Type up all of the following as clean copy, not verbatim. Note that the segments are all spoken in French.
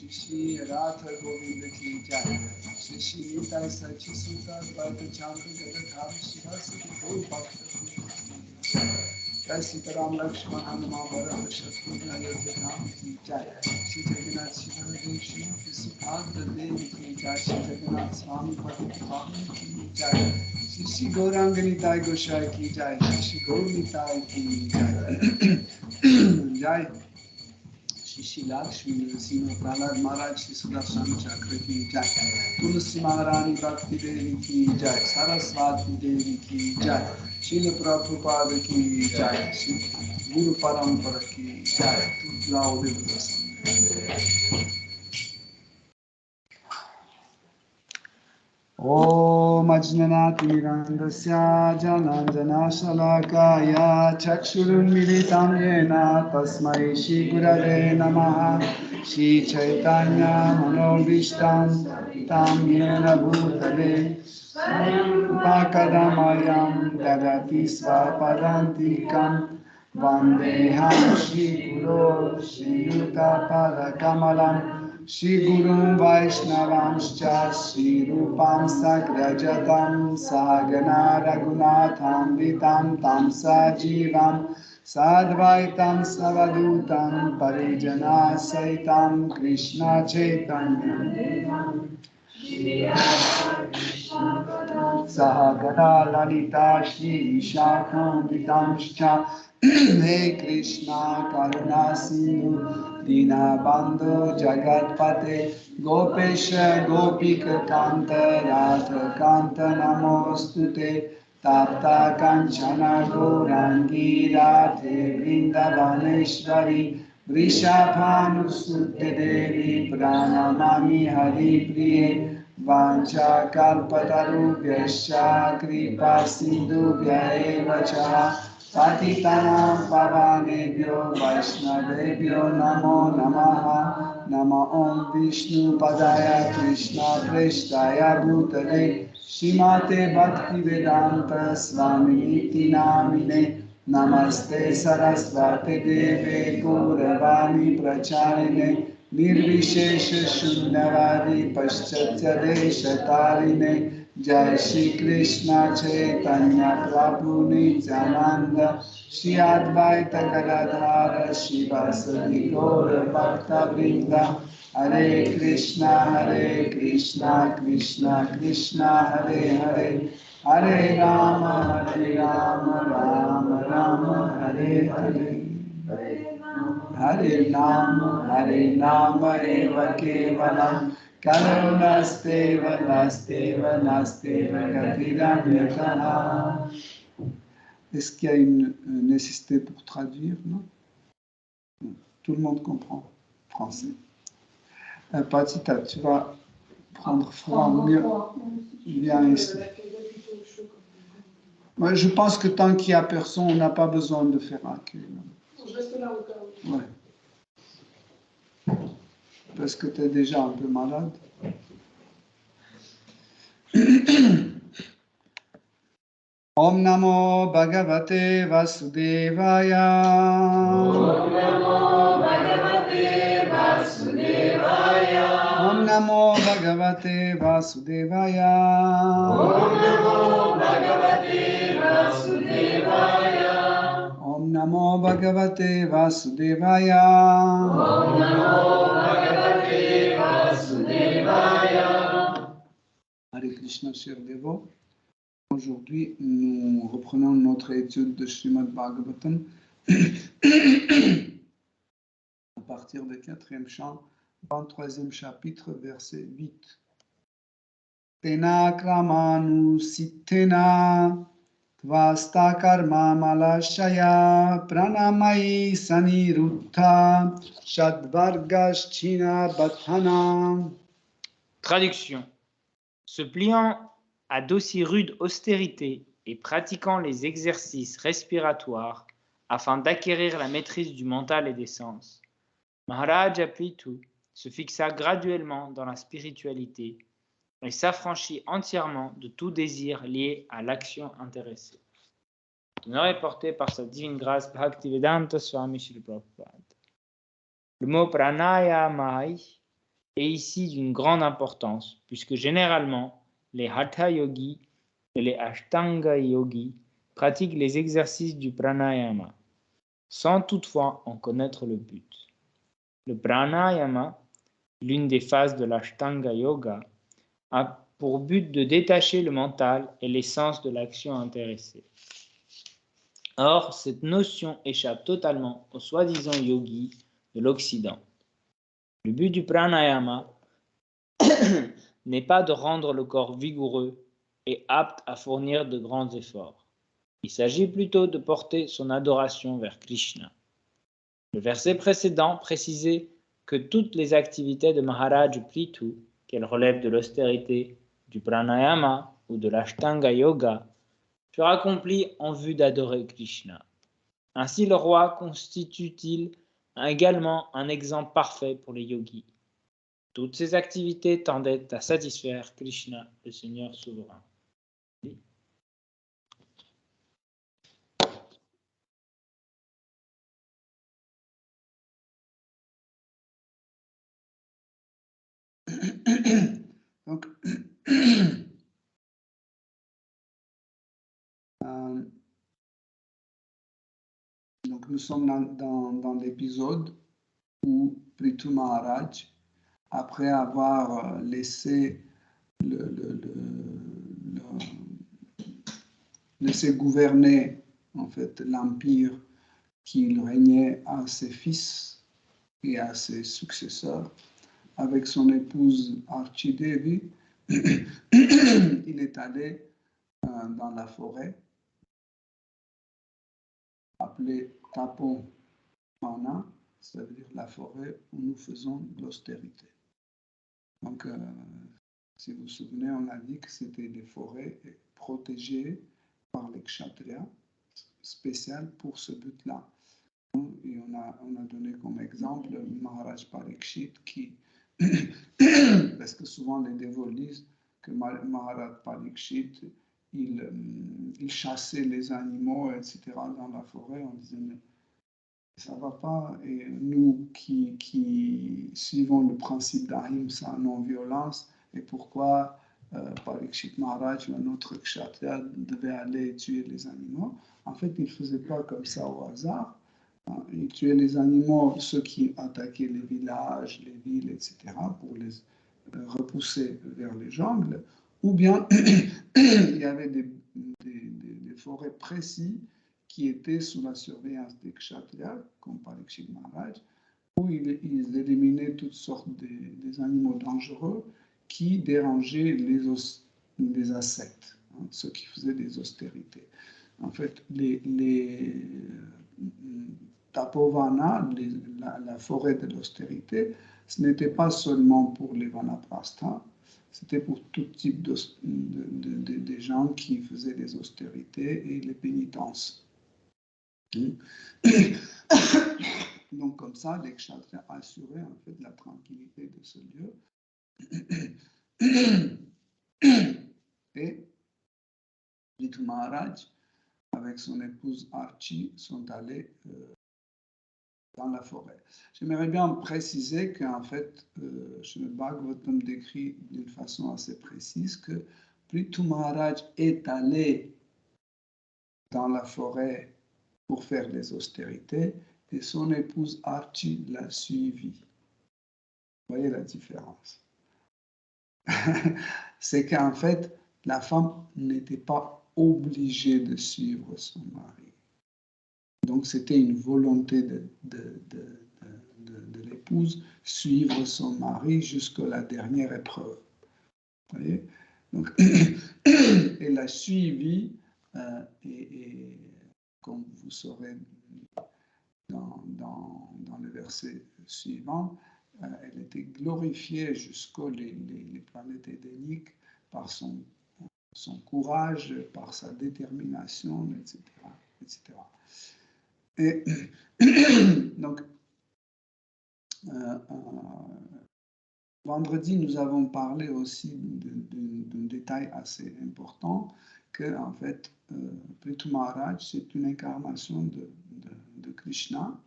Shri Radha Govinda ki jai. Shri Nita Sachi Sita Bhakta Chandra Gadadhar Shivasi Gaur Bhakta Jai Sitaram Lakshman Hanuman Bharat Shatrugna Ayodhya Dham ki jai. Shri Jagannath Shivaji Shri Subhadra Devi ki jai. Shri Jagannath Swami Bhakti Bhavani ki jai. Shri Gauranga Nitai Gosai ki jai. Shri Gaur Nitai ki jai. Jai. Shri Lakshmi Nrsimha Prahlad Maharaj Shri Sudarshan Chakra ki jai. Tulsi Maharani Bhakti Devi ki jai. Saraswati Devi ki jai. Srila Prabhupada ki jai. Shri Guru Parampara ki jai. Tutlao Devadasan. Om Ajnanati Mirandasya Jananjana Shalakaya Chakshurun Militam Yena Tasmai Shri Gurave Namaha Shri Chaitanya Manobishtam Tam Yena Bhutale Upakadamayam Dadati Svapadantikam Vandeham Shri Guru Shri Yuta Padakamalam Shri Guru Vaishnavanscha Shri Rupam Sagrajatam Sagana Raghunatham Vitam Tam Sajivam Sadvaitam Savadutam Parijana Saitam Krishna Chaitanya Sahagana Lalita Shri Vishakam Vitamscha He Krishna Karuna Sindhu Dinabandhu Jagatpate Gopesha Gopika Kanta Radha Kanta Namostute Tapta Kanchana Gourangi Radhe Vrindavaneshwari Vrishabhanusutte Devi Pranamami Hari Priye Vancha Kalpatarubhyascha Kripa Sindhubhya eva cha Patitanam Pavanebhyo Vaishnavebhyo Namo Namaha Nama Om Vishnu Padaya Krishna Prestaya Bhutale Shrimate Bhaktivedanta Swami Niti Namine Namaste Sarasvate Deve Gauravani Pracharine Nirvishesha Shunyavadi Paschatya Deshatarine Jai Shri Krishna Chaitanya Prabhu Nityananda Shri Advaita Gadadhara Shivasadi Gaura Bhakta Vrinda Hare Krishna Krishna Krishna Hare Hare Hare Rama Rama Rama Hare Hare Hare Nama Eva Kevalam Kalo Nasteva Gatiranyatana. Est-ce qu'il y a une nécessité pour traduire? Non? Tout le monde comprend français. Patita, tu vas prendre froid mieux. Viens ici. Ouais, je pense que tant qu'il n'y a personne, on n'a pas besoin de faire accueil. Je reste là au cas où. Ouais. Parce que tu es déjà un peu malade. Om Namo Bhagavate Vasudevaya. Om Namo Bhagavate Vasudevaya. Om Namo Bhagavate Vasudevaya. Om Namo Bhagavate Vasudevaya. Om Namo Bhagavate Vasudevaya. Om Namo Bhagavate Vasudevaya. Hare Krishna, chers dévots. Aujourd'hui, nous reprenons notre étude de Srimad Bhagavatam à partir du 4e chant, 23e chapitre, verset 8. Tena kramanu sittena tvasta karma malashaya pranamai sanirutta shadvargaschina bhattana. Traduction. Se pliant à d'aussi rude austérité et pratiquant les exercices respiratoires afin d'acquérir la maîtrise du mental et des sens, Maharaja Prithu se fixa graduellement dans la spiritualité et s'affranchit entièrement de tout désir lié à l'action intéressée. Honneur est porté par sa divine grâce Bhaktivedanta Swami Srila Prabhupada. Le mot pranayama est ici d'une grande importance, puisque généralement, les hatha yogis et les ashtanga yogis pratiquent les exercices du pranayama, sans toutefois en connaître le but. Le pranayama, l'une des phases de l'ashtanga yoga, a pour but de détacher le mental et l'essence de l'action intéressée. Or, cette notion échappe totalement aux soi-disant yogis de l'Occident. Le but du pranayama n'est pas de rendre le corps vigoureux et apte à fournir de grands efforts. Il s'agit plutôt de porter son adoration vers Krishna. Le verset précédent précisait que toutes les activités de Maharaj Prithu, qu'elles relèvent de l'austérité, du pranayama ou de l'ashtanga yoga, furent accomplies en vue d'adorer Krishna. Ainsi le roi constitue-t-il également un exemple parfait pour les yogis. Toutes ces activités tendaient à satisfaire Krishna, le Seigneur souverain. Donc, donc nous sommes dans l'épisode où Prithu Maharaj, après avoir laissé laissé gouverner en fait l'empire qui régnait à ses fils et à ses successeurs, avec son épouse Archie Devi, il est allé dans la forêt appelée Tapomana, ça veut dire la forêt où nous faisons de l'austérité. Donc, si vous vous souvenez, on a dit que c'était des forêts protégées par les kshatriyas, spéciales pour ce but-là. Et on a donné comme exemple Maharaj Parikshit qui, parce que souvent les dévots disent que Maharaj Parikshit, il chassait les animaux, etc., dans la forêt en disant mais ça ne va pas. Et nous qui suivons le principe d'Ahimsa, non-violence, et pourquoi Parikshit Maharaj ou un autre kshatriya devait aller tuer les animaux. En fait, il ne faisait pas comme ça au hasard. Il tuait les animaux, ceux qui attaquaient les villages, les villes, etc., pour les repousser vers les jungles, ou bien il y avait des forêts précises qui étaient sous la surveillance des kshatriyas, comme Parikshit Maharaj, où ils éliminaient toutes sortes des animaux dangereux qui dérangeaient les ascètes, ceux qui faisaient des austérités. En fait, les Tapovana, la forêt de l'austérité, ce n'était pas seulement pour les vanaprastha, c'était pour tout type de gens qui faisaient des austérités et les pénitences. Donc comme ça, les kshatriyas assuraient en fait la tranquillité de ce lieu. Et Prithu Maharaj, avec son épouse Archie, sont allés dans la forêt. J'aimerais bien préciser qu'en fait, Srimad Bhagavatam décrit d'une façon assez précise que Prithu Maharaj est allé dans la forêt pour faire les austérités et son épouse Archie l'a suivi. Vous voyez la différence. C'est qu'en fait, la femme n'était pas obligée de suivre son mari. Donc c'était une volonté de l'épouse, suivre son mari jusqu'à la dernière épreuve. Vous voyez? Donc, elle a suivi, et comme vous saurez dans le verset suivant, elle était glorifiée jusqu'aux les planètes édéniques par son son courage, par sa détermination, etc. etc. Et donc, vendredi, nous avons parlé aussi d'un détail assez important, que en fait, Prithu Maharaj, c'est une incarnation de Krishna.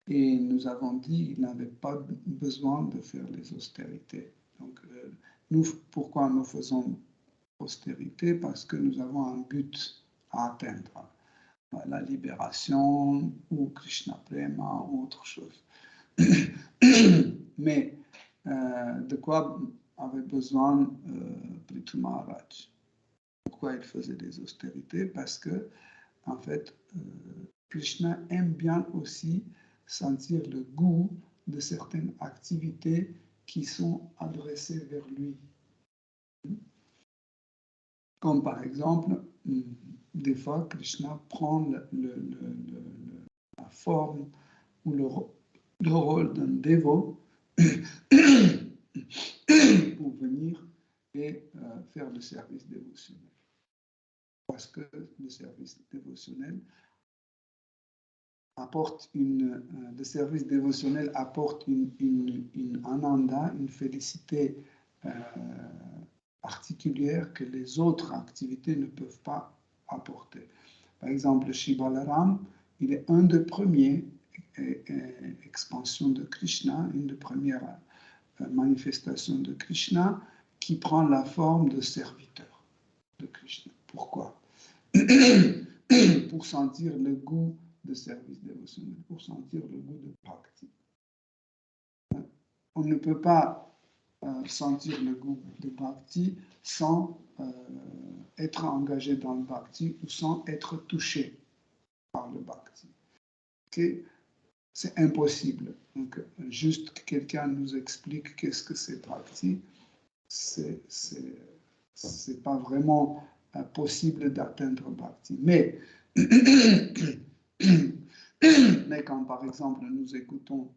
Et nous avons dit qu'il n'avait pas besoin de faire les austérités. Donc, pourquoi nous faisons austérité? Parce que nous avons un but à atteindre. La libération, ou Krishna Prema, ou autre chose. Mais de quoi avait besoin Prithu Maharaj? Pourquoi il faisait des austérités? Parce que, en fait, Krishna aime bien aussi sentir le goût de certaines activités qui sont adressées vers lui. Comme par exemple, des fois, Krishna prend la forme ou le rôle d'un dévot pour venir et faire le service dévotionnel. Parce que le service dévotionnel apporte le service dévotionnel apporte une ananda, une félicité particulière que les autres activités ne peuvent pas apporter. Par exemple, Shri Balaram, il est un des premiers expansions de Krishna, une des premières manifestations de Krishna qui prend la forme de serviteur de Krishna. Pourquoi? Pour sentir le goût de service dévotionnel, pour sentir le goût de bhakti. On ne peut pas sentir le goût de bhakti sans être engagé dans le bhakti ou sans être touché par le bhakti. Okay? C'est impossible. Donc, juste que quelqu'un nous explique qu'est-ce que c'est bhakti, c'est pas vraiment possible d'atteindre bhakti. Mais quand, par exemple, nous écoutons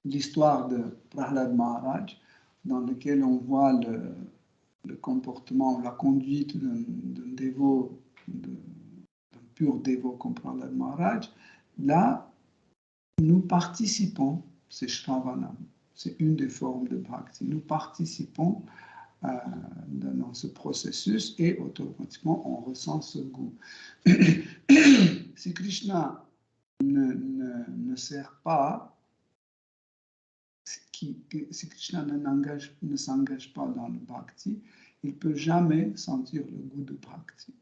l'histoire de Prahlad Maharaj, dans lequel on voit le comportement, la conduite d'un dévot, d'un pur dévot comme Prahlad Maharaj, là, nous participons, c'est Shravanam, c'est une des formes de Bhakti, nous participons dans ce processus et automatiquement on ressent ce goût. Si Krishna ne sert pas, si Krishna ne s'engage pas dans le Bhakti, il ne peut jamais sentir le goût de Bhakti,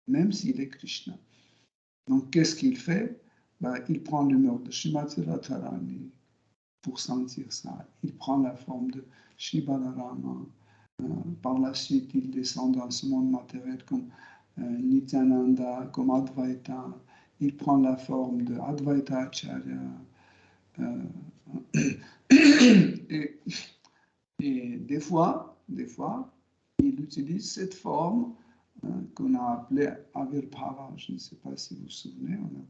même s'il est Krishna. Donc qu'est-ce qu'il fait? Il prend l'humeur de Srimati Radharani pour sentir ça. Il prend la forme de Shri Balarama. Par la suite, il descend dans ce monde matériel comme Nityananda, comme Advaita. Il prend la forme de Advaita Acharya. Et des fois, il utilise cette forme qu'on a appelée Avirbhava. Je ne sais pas si vous vous souvenez, on a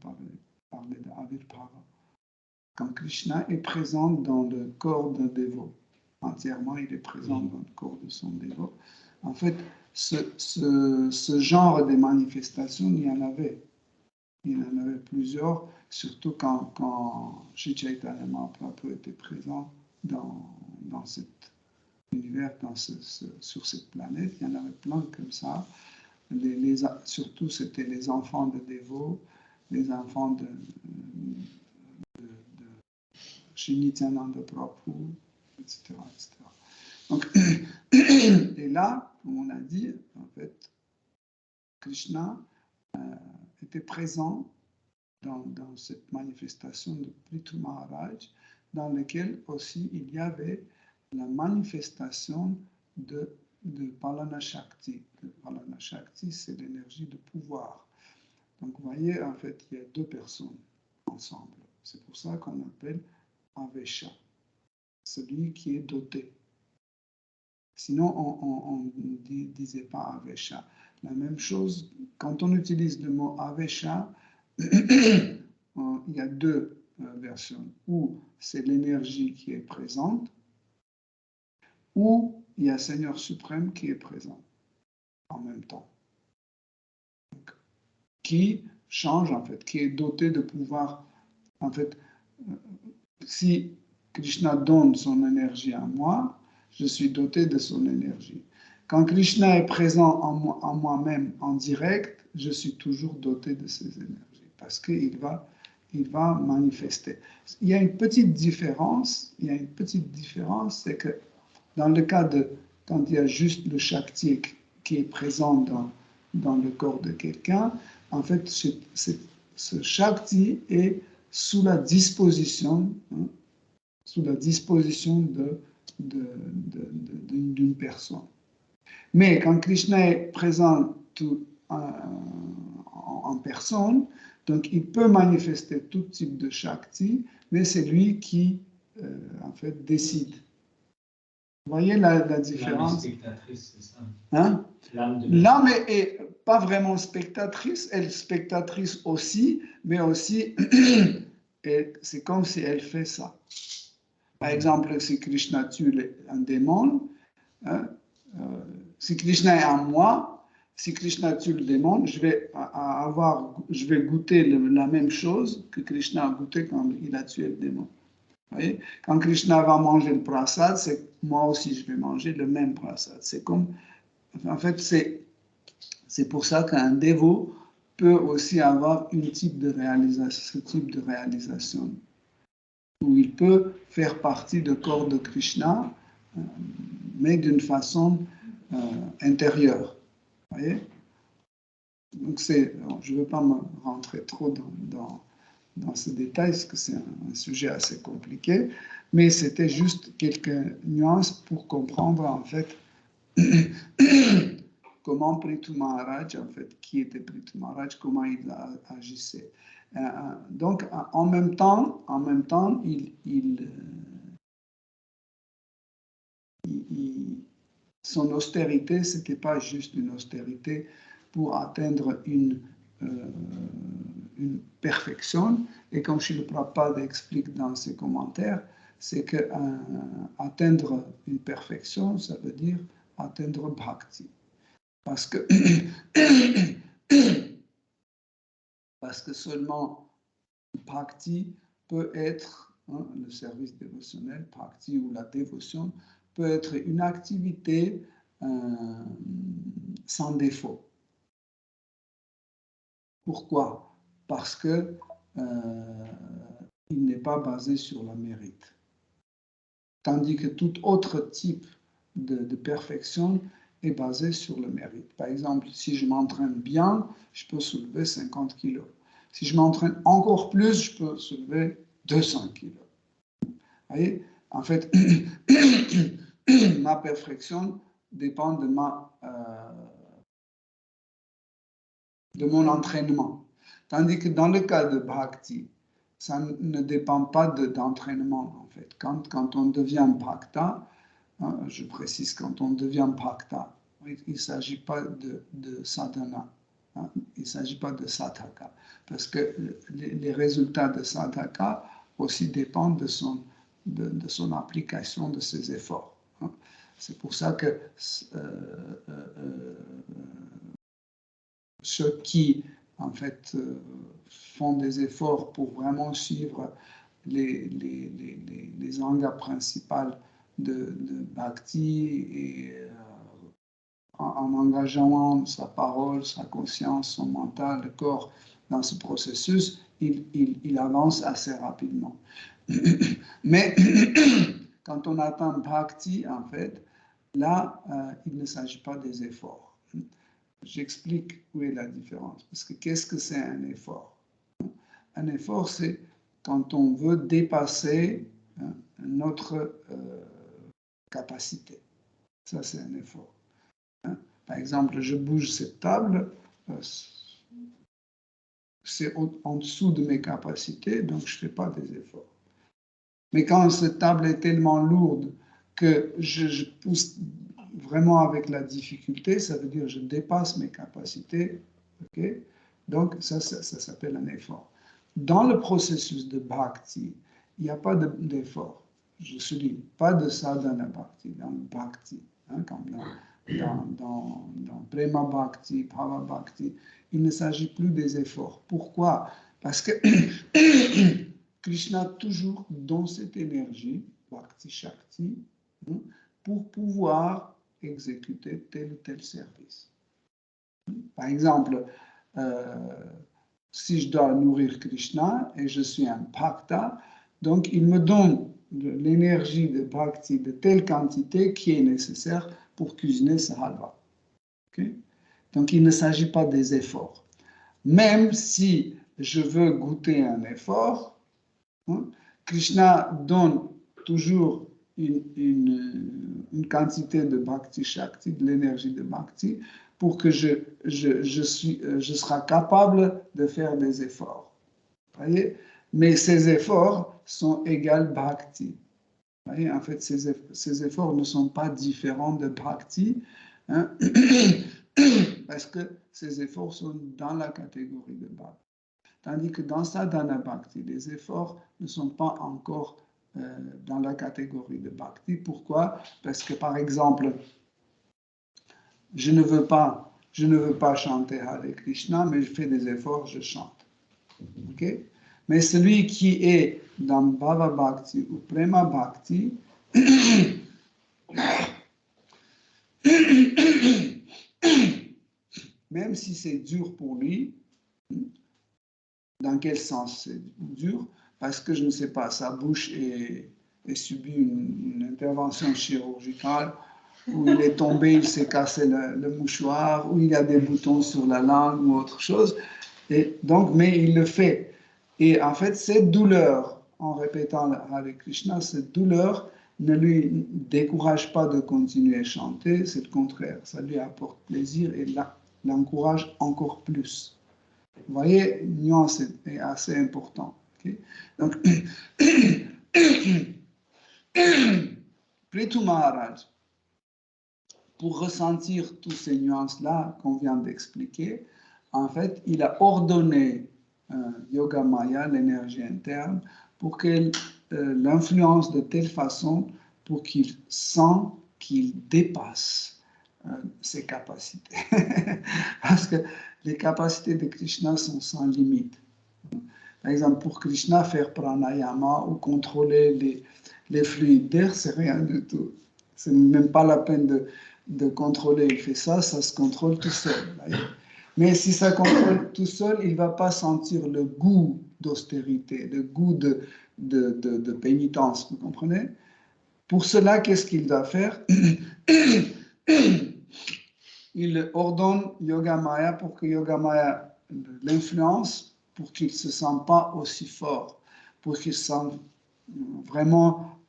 parlé de Avirbhava. Quand Krishna est présent dans le corps d'un dévot, entièrement, il est présent dans le corps de son dévot. En fait, ce genre de manifestations, il y en avait. Il y en avait plusieurs, surtout quand Shri Chaitanya Mahaprabhu était présent dans cet univers, sur cette planète. Il y en avait plein comme ça. Surtout, c'était les enfants de dévots, les enfants de Shri Nityananda Prabhu, etc., etc. Donc, et là, comme on a dit, en fait, Krishna était présent dans cette manifestation de Prithu Maharaj, dans laquelle aussi il y avait la manifestation de Palana Shakti. Le Palana Shakti, c'est l'énergie de pouvoir. Donc, vous voyez, en fait, il y a deux personnes ensemble. C'est pour ça qu'on appelle Avesha, celui qui est doté. Sinon, on ne disait pas Avesha. La même chose, quand on utilise le mot Avesha, il y a deux versions, où c'est l'énergie qui est présente, ou il y a Seigneur suprême qui est présent en même temps, donc, qui change en fait, qui est doté de pouvoir. En fait, si Krishna donne son énergie à moi, je suis doté de son énergie. Quand Krishna est présent en moi-même en direct, je suis toujours doté de ses énergies parce qu'il va manifester. Il y a une petite différence, c'est que dans le cas de quand il y a juste le Shakti qui est présent dans le corps de quelqu'un, en fait, ce Shakti est sous la disposition d'une personne. Mais quand Krishna est présent en personne, donc il peut manifester tout type de Shakti, mais c'est lui qui, en fait, décide. Vous voyez la différence? L'âme spectatrice, c'est ça. Hein? L'âme est pas vraiment spectatrice, elle est spectatrice aussi, mais aussi, c'est comme si elle fait ça. Par exemple, si Krishna tue un démon, hein, si Krishna est en moi, si Krishna tue le démon, je vais goûter la même chose que Krishna a goûté quand il a tué le démon. Vous voyez? Quand Krishna va manger le prasad, c'est moi aussi je vais manger le même prasad. C'est comme, en fait, c'est pour ça qu'un dévot peut aussi avoir ce type de réalisation, où il peut faire partie du corps de Krishna, mais d'une façon intérieure. Vous voyez? Donc je ne veux pas me rentrer trop dans ce détail, parce que c'est un sujet assez compliqué, mais c'était juste quelques nuances pour comprendre en fait comment Prithu Maharaj, en fait, qui était Prithu Maharaj, comment il agissait. Donc, en même temps, son austérité, ce n'était pas juste une austérité pour atteindre une perfection. Et comme Srila Prabhupada explique dans ses commentaires, c'est que atteindre une perfection, ça veut dire atteindre bhakti. Parce que seulement bhakti peut être, le service dévotionnel, bhakti ou la dévotion, peut être une activité sans défaut. Pourquoi? Parce que il n'est pas basé sur le mérite. Tandis que tout autre type de perfection est basé sur le mérite. Par exemple, si je m'entraîne bien, je peux soulever 50 kilos. Si je m'entraîne encore plus, je peux soulever 200 kilos. Vous voyez? En fait, ma perfection dépend de mon entraînement. Tandis que dans le cas de Bhakti, ça ne dépend pas d'entraînement, en fait. Quand on devient Bhakta, je précise, quand on devient Bhakta, il ne s'agit pas de sadhana, il ne s'agit pas de sadhaka, parce que les résultats de sadhaka aussi dépendent de son application, de ses efforts. C'est pour ça que ceux qui, en fait, font des efforts pour vraiment suivre les angas principales de Bhakti et en engageant sa parole, sa conscience, son mental, le corps dans ce processus, il avance assez rapidement. Mais quand on atteint Bhakti, en fait, là, il ne s'agit pas des efforts. J'explique où est la différence. Parce que qu'est-ce que c'est un effort? Un effort, c'est quand on veut dépasser notre capacité. Ça, c'est un effort. Par exemple, je bouge cette table, c'est en dessous de mes capacités, donc je ne fais pas des efforts. Mais quand cette table est tellement lourde que je pousse vraiment avec la difficulté, ça veut dire que je dépasse mes capacités. Okay? Donc, ça s'appelle un effort. dans le processus de bhakti, il n'y a pas d'effort. Je souligne, pas de sadhana bhakti, dans le bhakti, hein, comme dans prema bhakti, bhava bhakti, il ne s'agit plus des efforts. Pourquoi? Parce que Krishna toujours dans cette énergie, bhakti shakti, hein, pour pouvoir exécuter tel ou tel service. Par exemple, si je dois nourrir Krishna et je suis un bhakta, donc il me donne l'énergie de bhakti de telle quantité qui est nécessaire pour cuisiner ce halva. Okay? Donc il ne s'agit pas des efforts. Même si je veux goûter un effort, hein, Krishna donne toujours une quantité de bhakti shakti, de l'énergie de bhakti, pour que je serai capable de faire des efforts. Voyez? Mais ces efforts sont égaux bhakti. Voyez? En fait, ces efforts ne sont pas différents de bhakti, hein, parce que ces efforts sont dans la catégorie de bhakti. Tandis que dans sadhana bhakti, les efforts ne sont pas encore dans la catégorie de bhakti. Pourquoi? Parce que, par exemple, je ne veux pas chanter Hare Krishna, mais je fais des efforts, je chante. Okay? Mais celui qui est dans Bhava Bhakti ou Prema Bhakti, même si c'est dur pour lui, dans quel sens c'est dur? Parce que je ne sais pas, sa bouche est subie une intervention chirurgicale, où il est tombé, il s'est cassé le mouchoir, où il y a des boutons sur la langue ou autre chose. Et donc, mais il le fait. Et en fait, cette douleur, en répétant Hare Krishna, cette douleur ne lui décourage pas de continuer à chanter, c'est le contraire. Ça lui apporte plaisir et l'encourage encore plus. Vous voyez, une nuance est assez importante. Okay? Donc, Prithu Maharaj, pour ressentir toutes ces nuances-là qu'on vient d'expliquer, en fait, il a ordonné Yoga Maya, l'énergie interne, pour qu'elle l'influence de telle façon pour qu'il sent qu'il dépasse ses capacités. Parce que les capacités de Krishna sont sans limite. Par exemple, pour Krishna, faire pranayama ou contrôler les fluides d'air, c'est rien du tout. C'est même pas la peine de contrôler. Il fait ça, ça se contrôle tout seul. Mais si ça contrôle tout seul, il ne va pas sentir le goût d'austérité, le goût de pénitence, vous comprenez? Pour cela, qu'est-ce qu'il doit faire? Il ordonne Yoga Maya pour que Yoga Maya l'influence, pour qu'il ne se sente pas aussi fort, pour qu'il se sente vraiment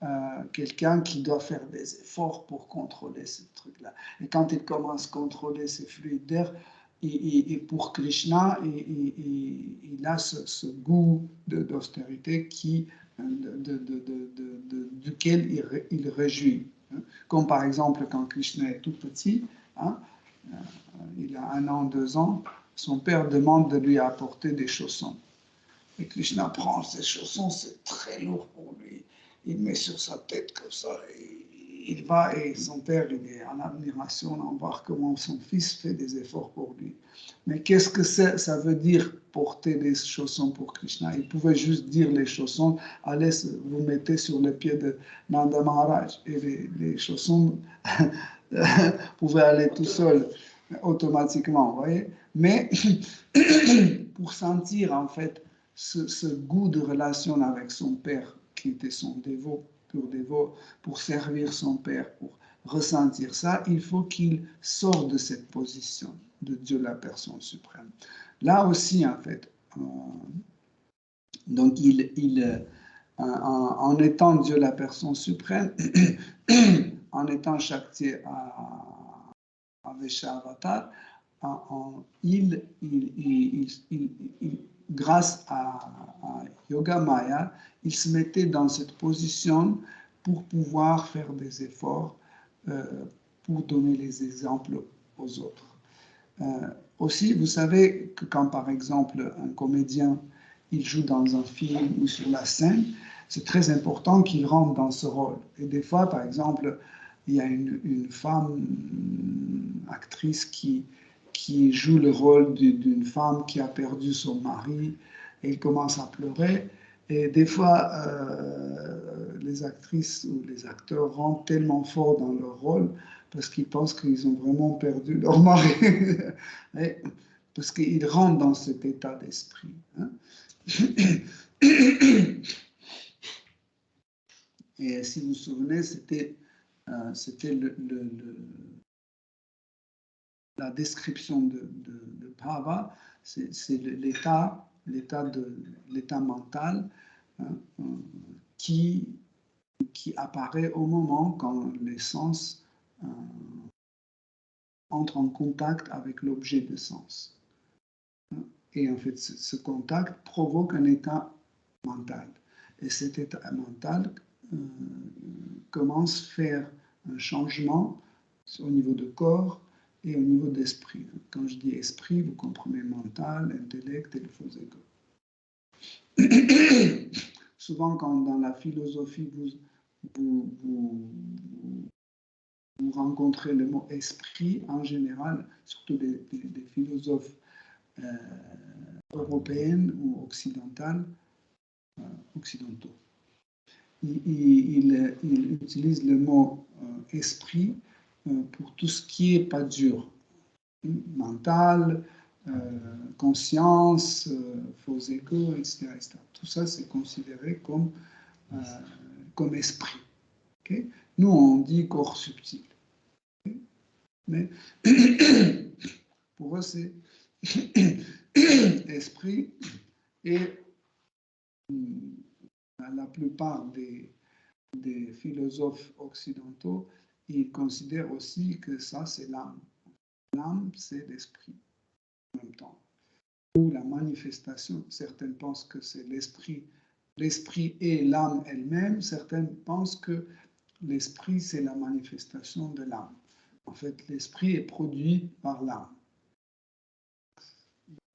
quelqu'un qui doit faire des efforts pour contrôler ce truc-là. Et quand il commence à contrôler ces fluides d'air, et pour Krishna, il a ce goût d'austérité duquel il réjouit. Hein. Comme par exemple quand Krishna est tout petit, hein, il a 1 an, 2 ans, son père demande de lui apporter des chaussons. Et Krishna prend ses chaussons, c'est très lourd pour lui. Il met sur sa tête comme ça, et il va, et son père, il est en admiration en voir comment son fils fait des efforts pour lui. Mais qu'est-ce que ça veut dire porter des chaussons pour Krishna? Il pouvait juste dire les chaussons, allez, vous mettez sur les pieds de Nanda Maharaj. Et les chaussons pouvaient aller tout seuls, automatiquement, vous voyez? Mais pour sentir, en fait, ce goût de relation avec son père, qui était son dévot, pur dévot, pour servir son père, pour ressentir ça, il faut qu'il sorte de cette position de Dieu la personne suprême. Là aussi, en fait, donc en étant Dieu la personne suprême, en étant Shakti à Vesha-avatar, grâce à Yoga Maya, il se mettait dans cette position pour pouvoir faire des efforts, pour donner les exemples aux autres. Aussi, vous savez que quand, par exemple, un comédien, il joue dans un film ou sur la scène, c'est très important qu'il rentre dans ce rôle. Et des fois, par exemple, il y a une femme actrice qui joue le rôle d'une femme qui a perdu son mari et il commence à pleurer. Et des fois, les actrices ou les acteurs rentrent tellement fort dans leur rôle parce qu'ils pensent qu'ils ont vraiment perdu leur mari. Parce qu'ils rentrent dans cet état d'esprit. Hein. Et si vous vous souvenez, c'était la description de Bhava, c'est l'état mental, hein, qui apparaît au moment quand les sens entrent en contact avec l'objet de sens. Et en fait, ce contact provoque un état mental. Et cet état mental commence à faire un changement au niveau du corps et au niveau d'esprit. Quand je dis esprit, vous comprenez mental, intellect et le faux ego. Souvent, quand dans la philosophie, vous rencontrez le mot esprit, en général, surtout des philosophes européens ou occidentaux, il utilise le mot esprit pour tout ce qui est pas dur, mental, conscience, faux ego, etc., etc. Tout ça, c'est considéré comme esprit. Okay? Nous, on dit corps subtil. Okay? Mais pour eux, c'est esprit et la plupart des philosophes occidentaux, ils considèrent aussi que ça, c'est l'âme. L'âme, c'est l'esprit en même temps. Ou la manifestation, certains pensent que c'est l'esprit. L'esprit et l'âme elle-même, certains pensent que l'esprit, c'est la manifestation de l'âme. En fait, l'esprit est produit par l'âme.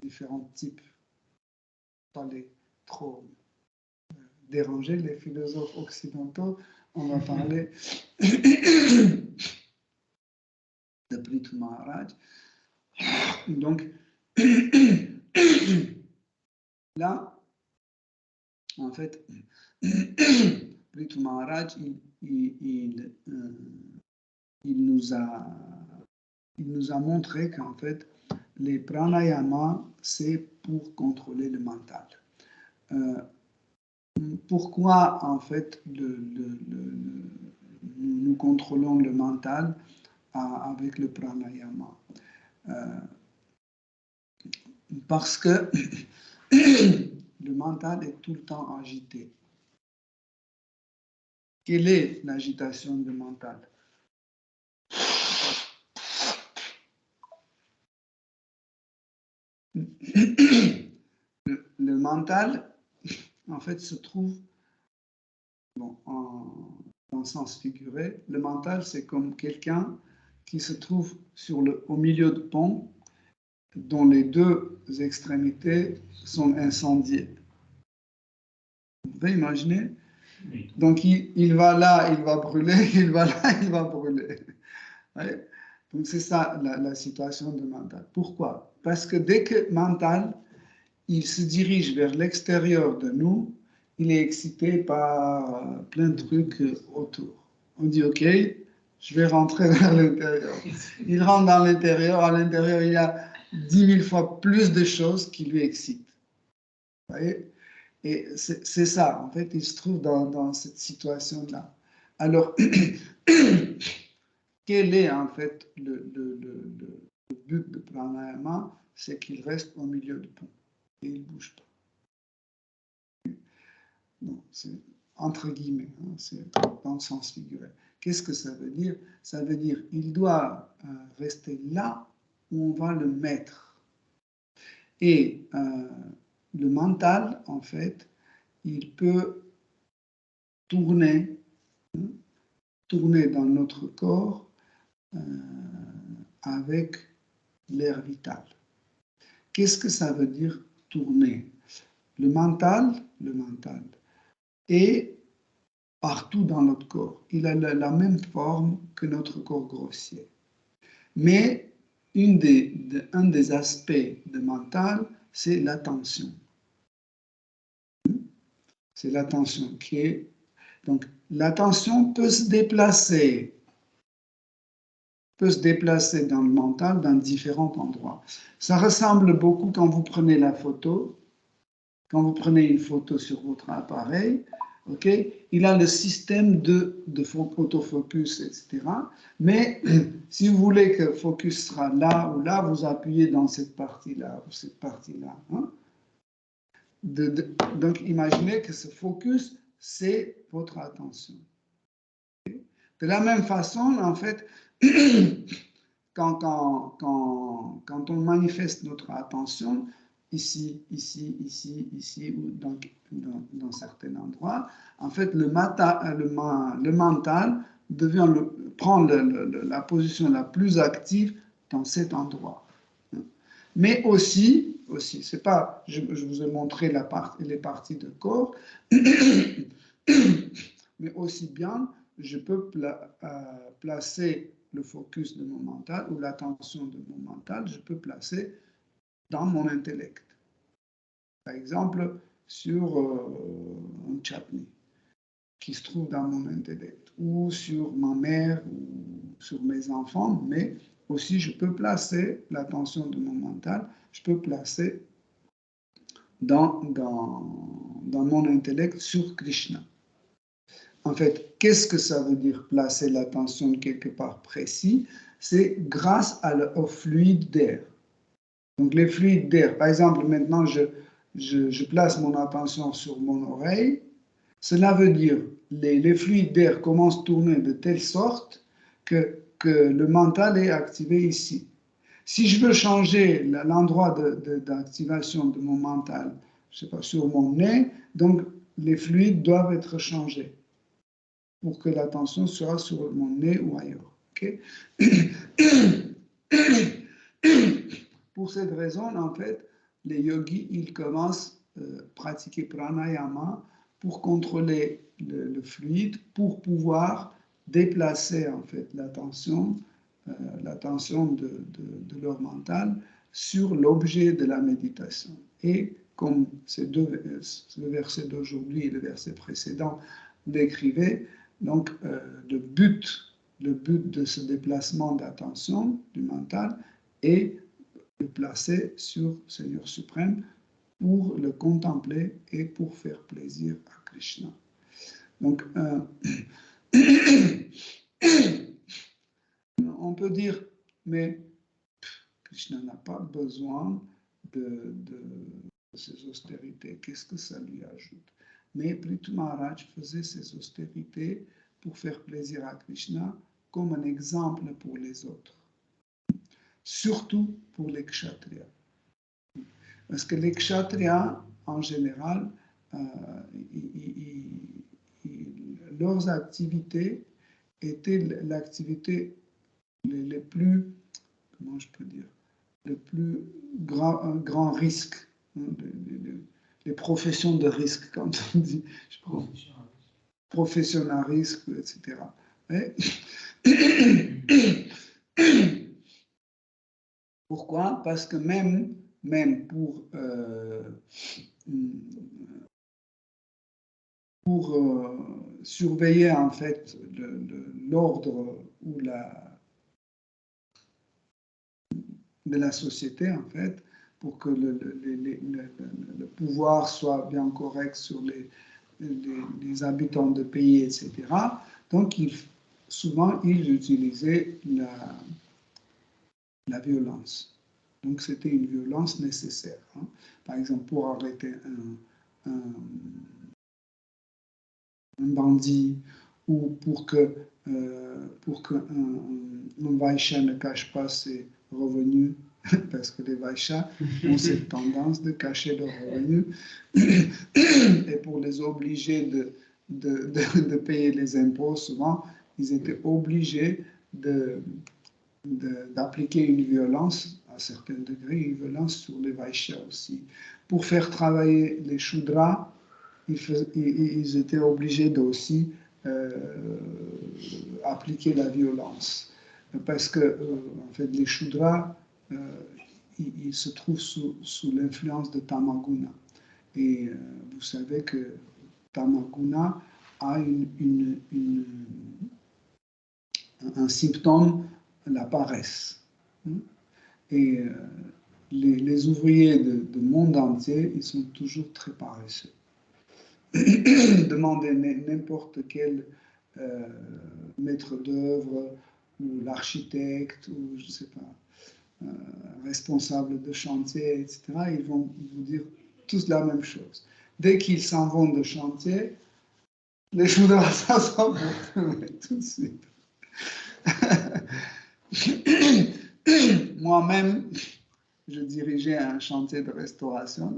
Différents types. Pas les trop déranger les philosophes occidentaux, on va parler de Prithu Maharaj. Donc, là, en fait, Prithu Maharaj, il nous a montré qu'en fait, les pranayamas, c'est pour contrôler le mental. Pourquoi, en fait, nous contrôlons le mental avec le pranayama? Parce que le mental est tout le temps agité. Quelle est l'agitation du mental? Le mental, en fait, se trouve, dans le sens figuré, le mental, c'est comme quelqu'un qui se trouve au milieu du pont, dont les deux extrémités sont incendiées. Vous pouvez imaginer? Oui. Donc, il va là, il va brûler, il va là, il va brûler. Ouais. Donc, c'est ça la situation de mental. Pourquoi? Parce que dès que mental, il se dirige vers l'extérieur de nous, il est excité par plein de trucs autour. On dit, OK, je vais rentrer vers l'intérieur. Il rentre dans l'intérieur, à l'intérieur, il y a 10 000 fois plus de choses qui lui excitent. Vous voyez? Et c'est ça, en fait, il se trouve dans cette situation-là. Alors, quel est en fait le but de pranayama? C'est qu'il reste au milieu du pont et il ne bouge pas. Non, c'est entre guillemets, hein, c'est dans le sens figuré. Qu'est-ce que ça veut dire? Ça veut dire qu'il doit rester là où on va le mettre. Et le mental, en fait, il peut tourner dans notre corps avec l'air vital. Qu'est-ce que ça veut dire tourner? le mental est partout dans notre corps. Il a la même forme que notre corps grossier. Mais un des aspects du mental, c'est l'attention. C'est l'attention qui est... Donc, l'attention peut se déplacer dans le mental dans différents endroits. Ça ressemble beaucoup quand vous prenez la photo. Quand vous prenez une photo sur votre appareil, okay, il a le système de autofocus, etc. Mais si vous voulez que le focus sera là ou là, vous appuyez dans cette partie-là ou cette partie-là. Hein. Donc, imaginez que ce focus, c'est votre attention. Okay. De la même façon, en fait, quand on manifeste notre attention, ici, ou dans certains endroits, en fait, le mental prend la position la plus active dans cet endroit. Mais aussi c'est pas, je vous ai montré les parties de corps, mais aussi bien, je peux placer le focus de mon mental ou l'attention de mon mental, je peux placer dans mon intellect. Par exemple, sur un chutney qui se trouve dans mon intellect, ou sur ma mère, ou sur mes enfants, mais aussi je peux placer l'attention de mon mental, je peux placer dans mon intellect sur Krishna. En fait, qu'est-ce que ça veut dire placer l'attention quelque part précis? C'est grâce au fluide d'air. Donc les fluides d'air, par exemple, maintenant je place mon attention sur mon oreille, cela veut dire les fluides d'air commencent à tourner de telle sorte que le mental est activé ici. Si je veux changer l'endroit d'activation de mon mental, je sais pas, sur mon nez, donc les fluides doivent être changés pour que l'attention soit sur mon nez ou ailleurs. Okay? Pour cette raison, en fait, les yogis, ils commencent à pratiquer pranayama pour contrôler le fluide, pour pouvoir déplacer en fait l'attention de leur mental sur l'objet de la méditation. Et comme le verset d'aujourd'hui et le verset précédent décrivaient, donc le but de ce déplacement d'attention du mental est de placer sur Seigneur suprême pour le contempler et pour faire plaisir à Krishna. Donc, on peut dire, mais Krishna n'a pas besoin de ces austérités. Qu'est-ce que ça lui ajoute? Mais Prithu Maharaj faisait ces austérités pour faire plaisir à Krishna comme un exemple pour les autres. Surtout pour les kshatriyas. Parce que les kshatriyas, en général, leurs activités étaient l'activité les plus, comment je peux dire, le plus grand risque, hein, les professions de risque, quand on dit, profession à risque, etc. Pourquoi? Parce que même pour surveiller en fait l'ordre ou de la société en fait, pour que le pouvoir soit bien correct sur les habitants de pays, etc. Donc souvent ils utilisaient la violence. Donc c'était une violence nécessaire. Hein. Par exemple, pour arrêter un bandit ou pour qu'un Vaishya ne cache pas ses revenus, parce que les Vaishyas ont cette tendance de cacher leurs revenus, et pour les obliger de payer les impôts, souvent, ils étaient obligés de d'appliquer une violence, à certains degrés, une violence sur les Vaishyas aussi. Pour faire travailler les Shudras, ils étaient obligés aussi appliquer la violence. Parce que, en fait, les Shudras, ils se trouvent sous l'influence de Tamaguna. Et vous savez que Tamaguna a un symptôme, la paresse. Et les ouvriers du monde entier, ils sont toujours très paresseux. Demandez n'importe quel maître d'œuvre ou l'architecte ou je ne sais pas, responsable de chantier, etc. Ils vont vous dire tous la même chose. Dès qu'ils s'en vont de chantier, les Shudras s'en vont tout de suite. Moi-même, je dirigeais un chantier de restauration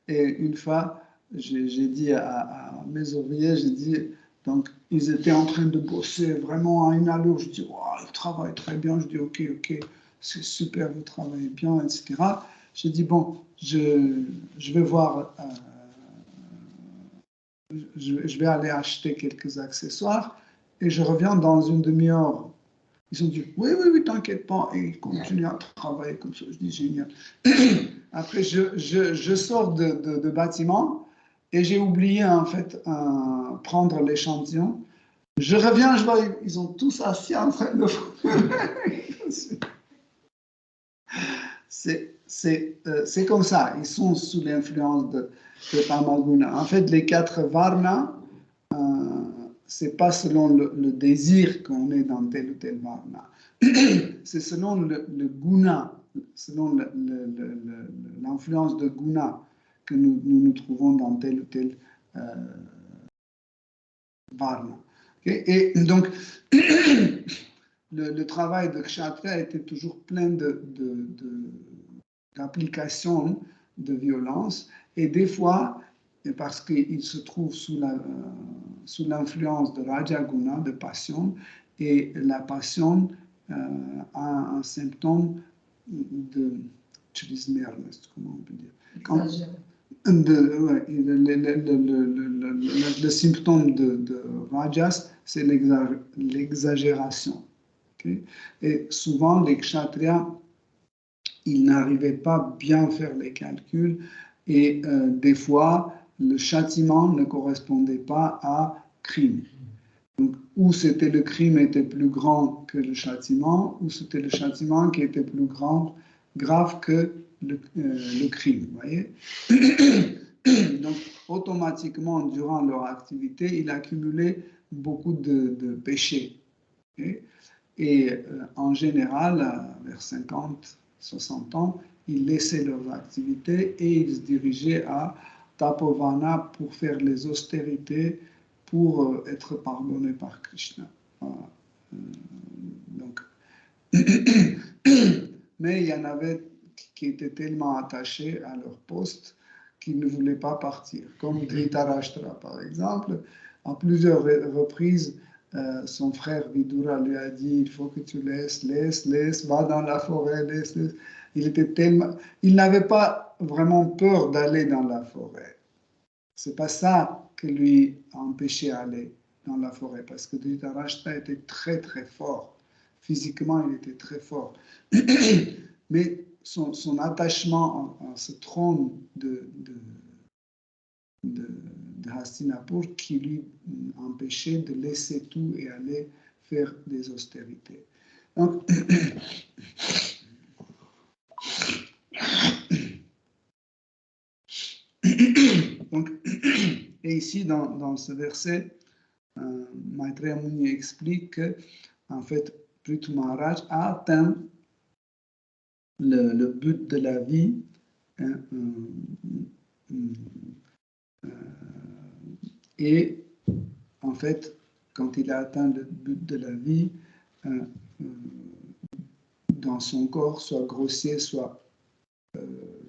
et une fois, j'ai dit à mes ouvriers, j'ai dit, donc ils étaient en train de bosser vraiment à une allure. Je dis, wow, ils travaillent très bien. Je dis, ok, c'est super, vous travaillez bien, etc. J'ai dit, bon, je vais voir, je vais aller acheter quelques accessoires et je reviens dans une demi-heure. Ils ont dit, oui, t'inquiète pas. Et ils continuent à travailler comme ça. Je dis, génial. Après, je sors de bâtiment et j'ai oublié, en fait, prendre l'échantillon. Je reviens, je vois, ils ont tous assis en train de... C'est comme ça. Ils sont sous l'influence de Tamaguna. En fait, les 4 varnas, c'est pas selon le désir qu'on est dans tel ou tel varna. C'est selon le guna, selon l'influence de guna que nous trouvons dans tel ou tel varna. Okay? Et donc, le travail de Kshatriya était toujours plein d'applications de violence et des fois, parce qu'il se trouve sous l'influence de Rajaguna, de passion, et la passion a un symptôme de trismernes, comment on peut dire. Le symptôme de Rajas, c'est l'exagération. Okay? Et souvent, les kshatriyas, ils n'arrivaient pas bien à faire les calculs et des fois, le châtiment ne correspondait pas à crime. Donc, ou c'était le crime était plus grand que le châtiment, ou c'était le châtiment qui était plus grave que le crime. Vous voyez? Donc, automatiquement, durant leur activité, ils accumulaient beaucoup de péchés. Okay? Et en général, vers 50, 60 ans, ils laissaient leurs activités et ils se dirigeaient à Tapovana pour faire les austérités, pour être pardonnés par Krishna. Voilà. Donc, mais il y en avait qui étaient tellement attachés à leur poste qu'ils ne voulaient pas partir. Comme Dhritarashtra, par exemple, à plusieurs reprises, son frère Vidura lui a dit, il faut que tu laisses, va dans la forêt, laisse. Il n'avait pas vraiment peur d'aller dans la forêt. C'est pas ça qui lui a empêché d'aller dans la forêt, parce que Dhritarashtra était très très fort. Physiquement, il était très fort. Mais son attachement à ce trône de Hastinapur qui lui empêchait de laisser tout et aller faire des austérités. Donc, et ici, dans ce verset, Maitreya Muni explique que, en fait, Prithu Maharaj a atteint le but de la vie, hein, et en fait, quand il a atteint le but de la vie, dans son corps, soit grossier, soit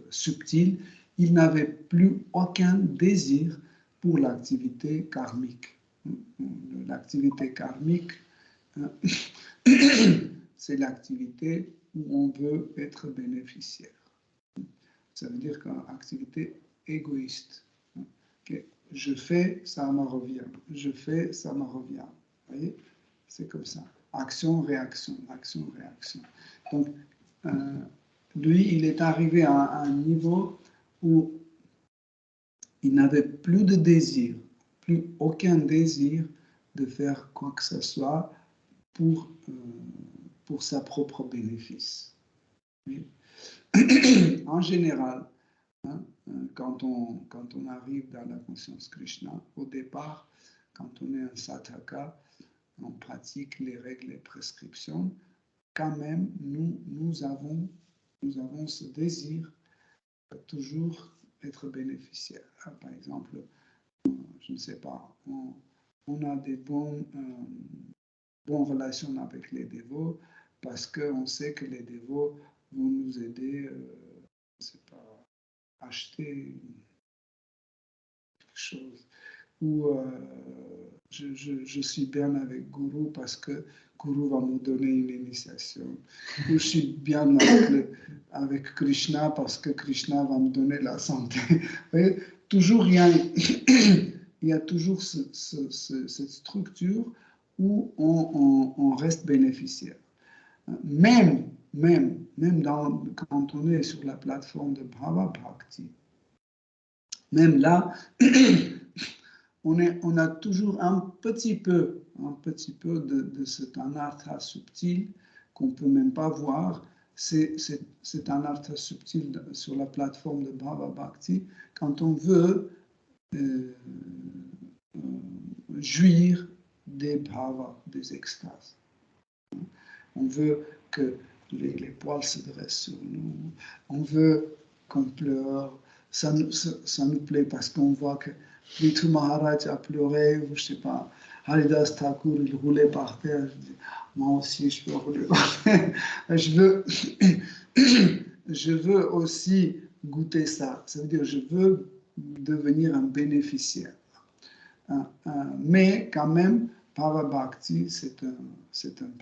subtil, il n'avait plus aucun désir pour l'activité karmique. L'activité karmique, c'est l'activité où on veut être bénéficiaire. Ça veut dire qu'une activité égoïste. Okay. Je fais, ça me revient. Je fais, ça me revient. Vous voyez? C'est comme ça. Action, réaction, action, réaction. Donc, lui, il est arrivé à un niveau où il n'avait plus de désir, plus aucun désir de faire quoi que ce soit pour sa propre bénéfice. Oui. En général, hein, quand on arrive dans la conscience Krishna, au départ, quand on est un sadhaka, on pratique les règles et prescriptions, quand même, nous avons ce désir de toujours être bénéficiaire. Par exemple, je ne sais pas, on a des bonnes relations avec les dévots parce qu'on sait que les dévots vont nous aider, je ne sais pas, acheter quelque chose. Ou je suis bien avec Guru parce que Guru va me donner une initiation. Ou je suis bien avec Krishna parce que Krishna va me donner la santé. Vous voyez, toujours il y a toujours cette structure où on reste bénéficiaire. Même quand on est sur la plateforme de Bhava Bhakti, même là, on a toujours un petit peu de cet anartha subtil qu'on ne peut même pas voir. C'est un anartha subtil sur la plateforme de Bhava Bhakti quand on veut jouir des bhavas, des extases. On veut que les poils se dressent sur nous, on veut qu'on pleure. Ça nous plaît parce qu'on voit que Prithu Maharaj a pleuré, ou je ne sais pas, Haridas Thakur, il roulait par terre. Je dis, moi aussi, je peux rouler par terre. Je veux aussi goûter ça. Ça veut dire, je veux devenir un bénéficiaire. Mais quand même, Bhava Bhakti, c'est un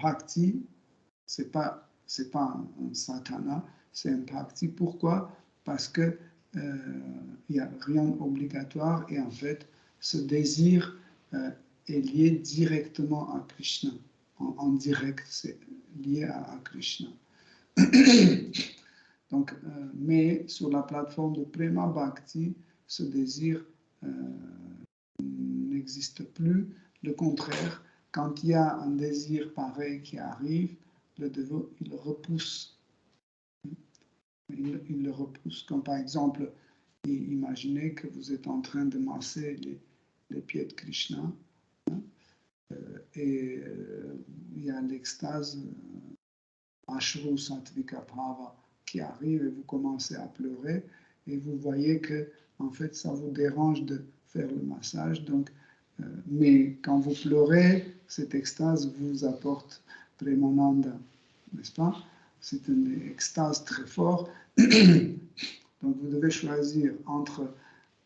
bhakti, c'est pas un sadhana, c'est un bhakti. Pourquoi? Parce que il n'y a rien d'obligatoire et en fait, ce désir est lié directement à Krishna. En direct, c'est lié à Krishna. Donc, mais sur la plateforme de Prema Bhakti, ce désir n'existe plus. Le contraire, quand il y a un désir pareil qui arrive, le dévot, il le repousse. Il le repousse. Comme par exemple, imaginez que vous êtes en train de masser les pieds de Krishna, hein, et il y a l'extase Ashru Sattvika Bhava qui arrive et vous commencez à pleurer et vous voyez que en fait ça vous dérange de faire le massage. Donc, mais quand vous pleurez, cette extase vous apporte Premananda, n'est-ce pas? C'est une extase très forte. Donc vous devez choisir entre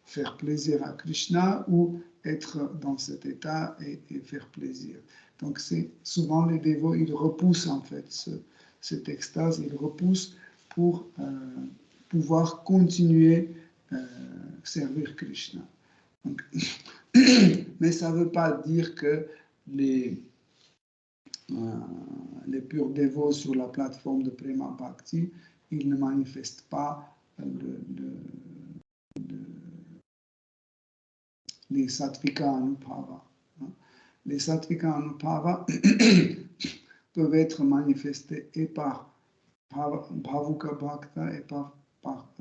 faire plaisir à Krishna ou être dans cet état et faire plaisir. Donc c'est souvent les dévots, ils repoussent en fait cette extase, ils repoussent pour pouvoir continuer servir Krishna. Donc, mais ça ne veut pas dire que les purs dévots sur la plateforme de Prema Bhakti, ils ne manifestent pas les sattvika anubhava. Les sattvika anubhava peuvent être manifestés et par bhavuka bhakta et par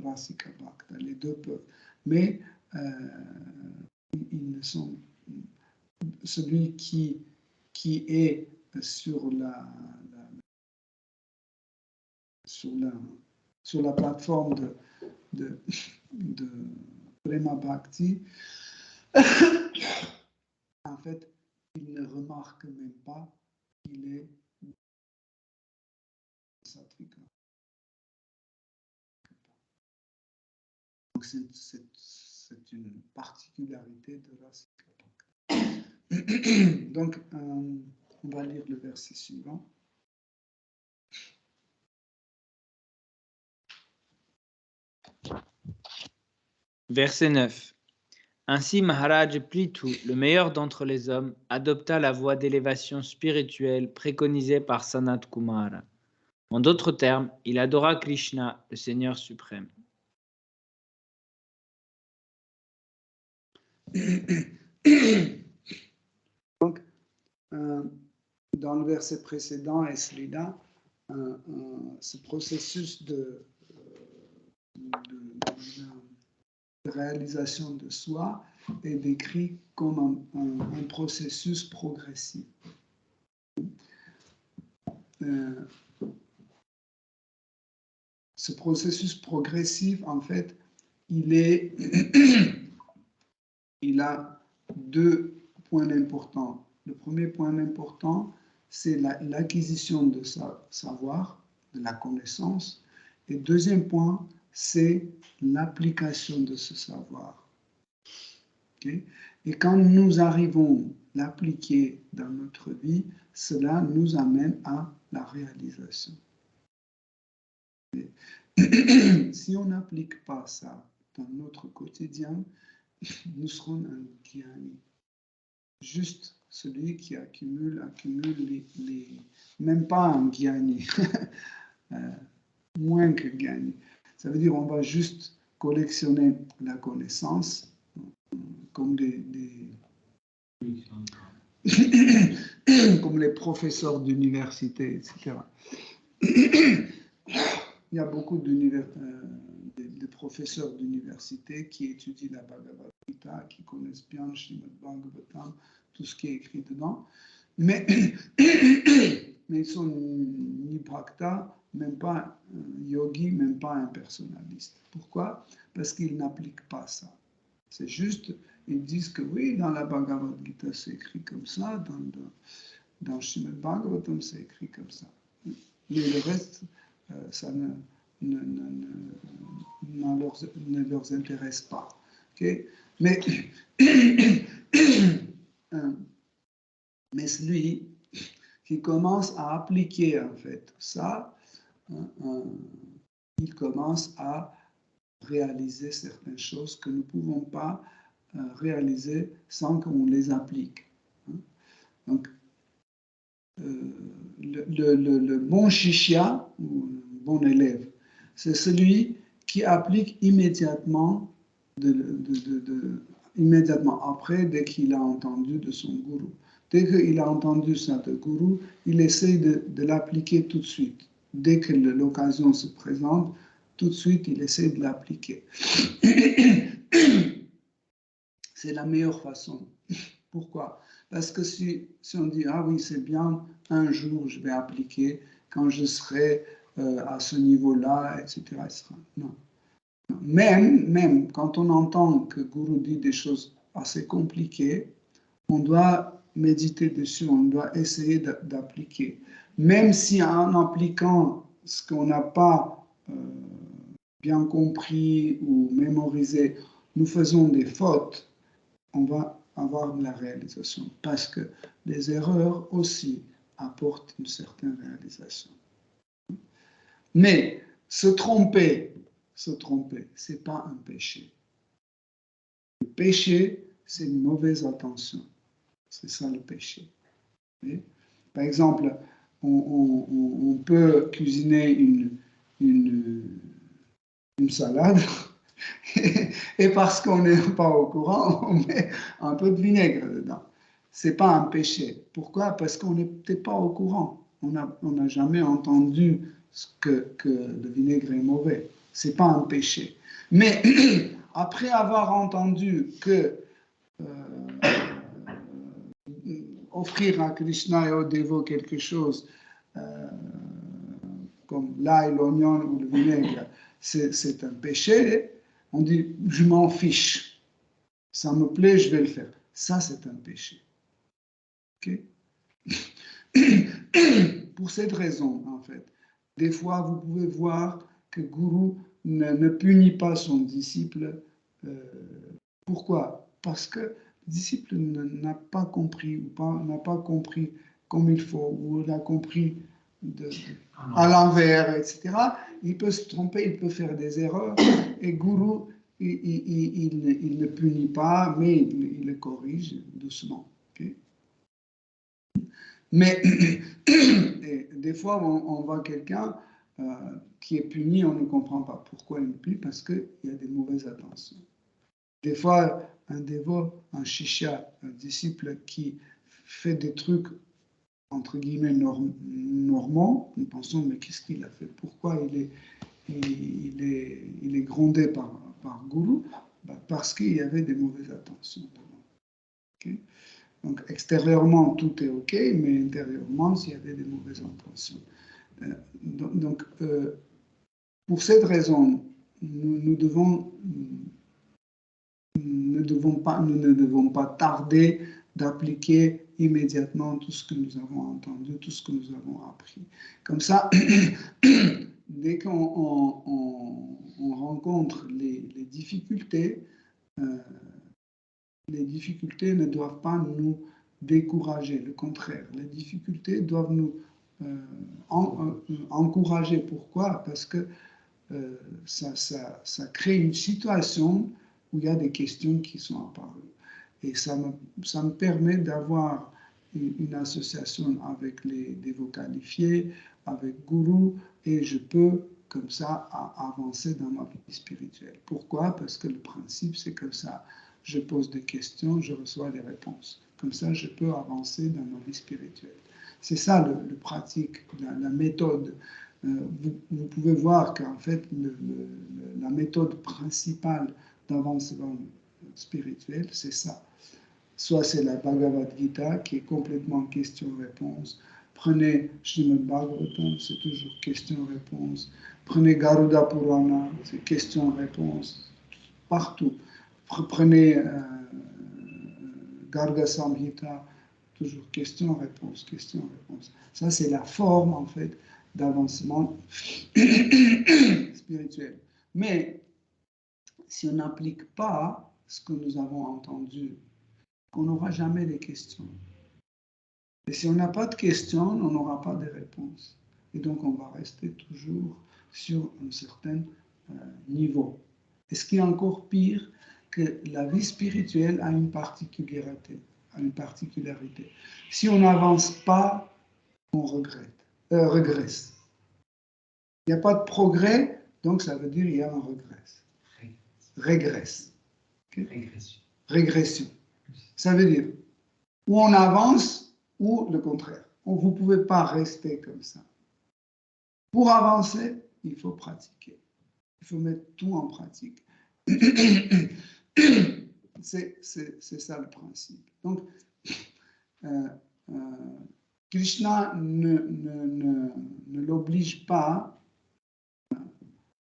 rasika bhakta. Les deux peuvent. Mais ils ne sont... Celui qui est sur la plateforme de Prema Bhakti, en fait, il ne remarque même pas qu'il est sattvika. Donc c'est une particularité de Rasika Bhakti. Donc on va lire le verset suivant. Verset 9. Ainsi Maharaj Prithu, le meilleur d'entre les hommes, adopta la voie d'élévation spirituelle préconisée par Sanat Kumara. En d'autres termes, il adora Krishna, le Seigneur suprême. Donc, dans le verset précédent et celui-là, ce processus de réalisation de soi est décrit comme un processus progressif. Ce processus progressif, en fait, il a deux points importants. Le premier point important, c'est l'acquisition de savoir, de la connaissance. Et deuxième point, c'est l'application de ce savoir. Okay? Et quand nous arrivons à l'appliquer dans notre vie, cela nous amène à la réalisation. Si on n'applique pas ça dans notre quotidien, nous serons un gyani. Juste celui qui accumule même pas un gyani, moins que gyani. Ça veut dire on va juste collectionner la connaissance comme comme les professeurs d'université, etc. Il y a beaucoup de professeurs d'université qui étudient la Bhagavad Gita, qui connaissent bien Srimad Bhagavatam, tout ce qui est écrit dedans, mais ils sont ni bhakta, même pas yogi, même pas un personnaliste. Pourquoi? Parce qu'ils n'appliquent pas ça. C'est juste, ils disent que oui, dans la Bhagavad Gita, c'est écrit comme ça, dans Srimad Bhagavatam, c'est écrit comme ça. Mais le reste, ça ne leur intéresse pas. Okay? Mais celui qui commence à appliquer en fait ça, il commence à réaliser certaines choses que nous ne pouvons pas réaliser sans qu'on les applique. Donc, le bon shishya, ou le bon élève, c'est celui qui applique immédiatement, immédiatement après, dès qu'il a entendu de son gourou. Dès qu'il a entendu ça de gourou, il essaie de l'appliquer tout de suite. Dès que l'occasion se présente, tout de suite, il essaie de l'appliquer. C'est la meilleure façon. Pourquoi? Parce que si on dit, ah oui, c'est bien, un jour je vais appliquer, quand je serai à ce niveau-là, etc., etc. Non. Même quand on entend que Guru dit des choses assez compliquées, on doit méditer dessus, on doit essayer d'appliquer. Même si en appliquant ce qu'on n'a pas bien compris ou mémorisé, nous faisons des fautes, on va avoir de la réalisation, parce que les erreurs aussi apportent une certaine réalisation. Mais se tromper, c'est pas un péché. Le péché, c'est une mauvaise intention. C'est ça le péché. Par exemple, on peut cuisiner une salade et parce qu'on n'est pas au courant, on met un peu de vinaigre dedans. C'est pas un péché. Pourquoi? Parce qu'on n'était pas au courant. On n'a jamais entendu que le vinaigre est mauvais. C'est pas un péché. Mais après avoir entendu que offrir à Krishna et aux dévots quelque chose comme l'ail, l'oignon ou le vinaigre, c'est un péché, on dit je m'en fiche, ça me plaît, je vais le faire. Ça, c'est un péché. Okay? Pour cette raison, en fait, des fois, vous pouvez voir que Guru ne punit pas son disciple. Pourquoi? Parce que le disciple n'a pas compris ou n'a pas compris comme il faut, ou il a compris à l'envers, etc. Il peut se tromper, il peut faire des erreurs, et Guru il ne punit pas, mais il le corrige doucement. Okay? Mais des fois, on voit quelqu'un qui est puni, on ne comprend pas pourquoi il est puni, parce qu'il y a des mauvaises intentions. Des fois, un dévot, un shisha, un disciple qui fait des trucs entre guillemets normaux, nous pensons, mais qu'est-ce qu'il a fait? Pourquoi il est grondé par Guru? Parce qu'il y avait des mauvaises intentions. Okay? Donc, extérieurement, tout est OK, mais intérieurement, s'il y avait des mauvaises intentions. Pour cette raison, nous ne devons pas tarder d'appliquer immédiatement tout ce que nous avons entendu, tout ce que nous avons appris. Comme ça, dès qu'on rencontre les difficultés ne doivent pas nous décourager. Le contraire, les difficultés doivent nous encourager. Pourquoi? Parce que ça crée une situation où il y a des questions qui sont apparues. Et ça me permet d'avoir une association avec les dévots qualifiés, avec Guru, et je peux comme ça avancer dans ma vie spirituelle. Pourquoi? Parce que le principe, c'est comme ça. Je pose des questions, je reçois des réponses. Comme ça, je peux avancer dans ma vie spirituelle. C'est ça le pratique, la méthode. Vous pouvez voir qu'en fait, la méthode principale d'avancement spirituel, c'est ça. Soit c'est la Bhagavad Gita qui est complètement question-réponse. Prenez Srimad Bhagavatam, c'est toujours question-réponse. Prenez Garuda Purana, c'est question-réponse. Partout. Prenez Garga Samhita, toujours question-réponse, question-réponse. Ça, c'est la forme, en fait, d'avancement spirituel. Mais si on n'applique pas ce que nous avons entendu, on n'aura jamais de questions. Et si on n'a pas de questions, on n'aura pas de réponses. Et donc, on va rester toujours sur un certain niveau. Et ce qui est encore pire, que la vie spirituelle a une particularité. Si on n'avance pas, on régresse. Il n'y a pas de progrès, donc ça veut dire qu'il y a un régresse. Okay? Régression. Ça veut dire ou on avance ou le contraire. Vous ne pouvez pas rester comme ça. Pour avancer, il faut pratiquer. Il faut mettre tout en pratique. C'est ça le principe. Donc, Krishna ne l'oblige pas,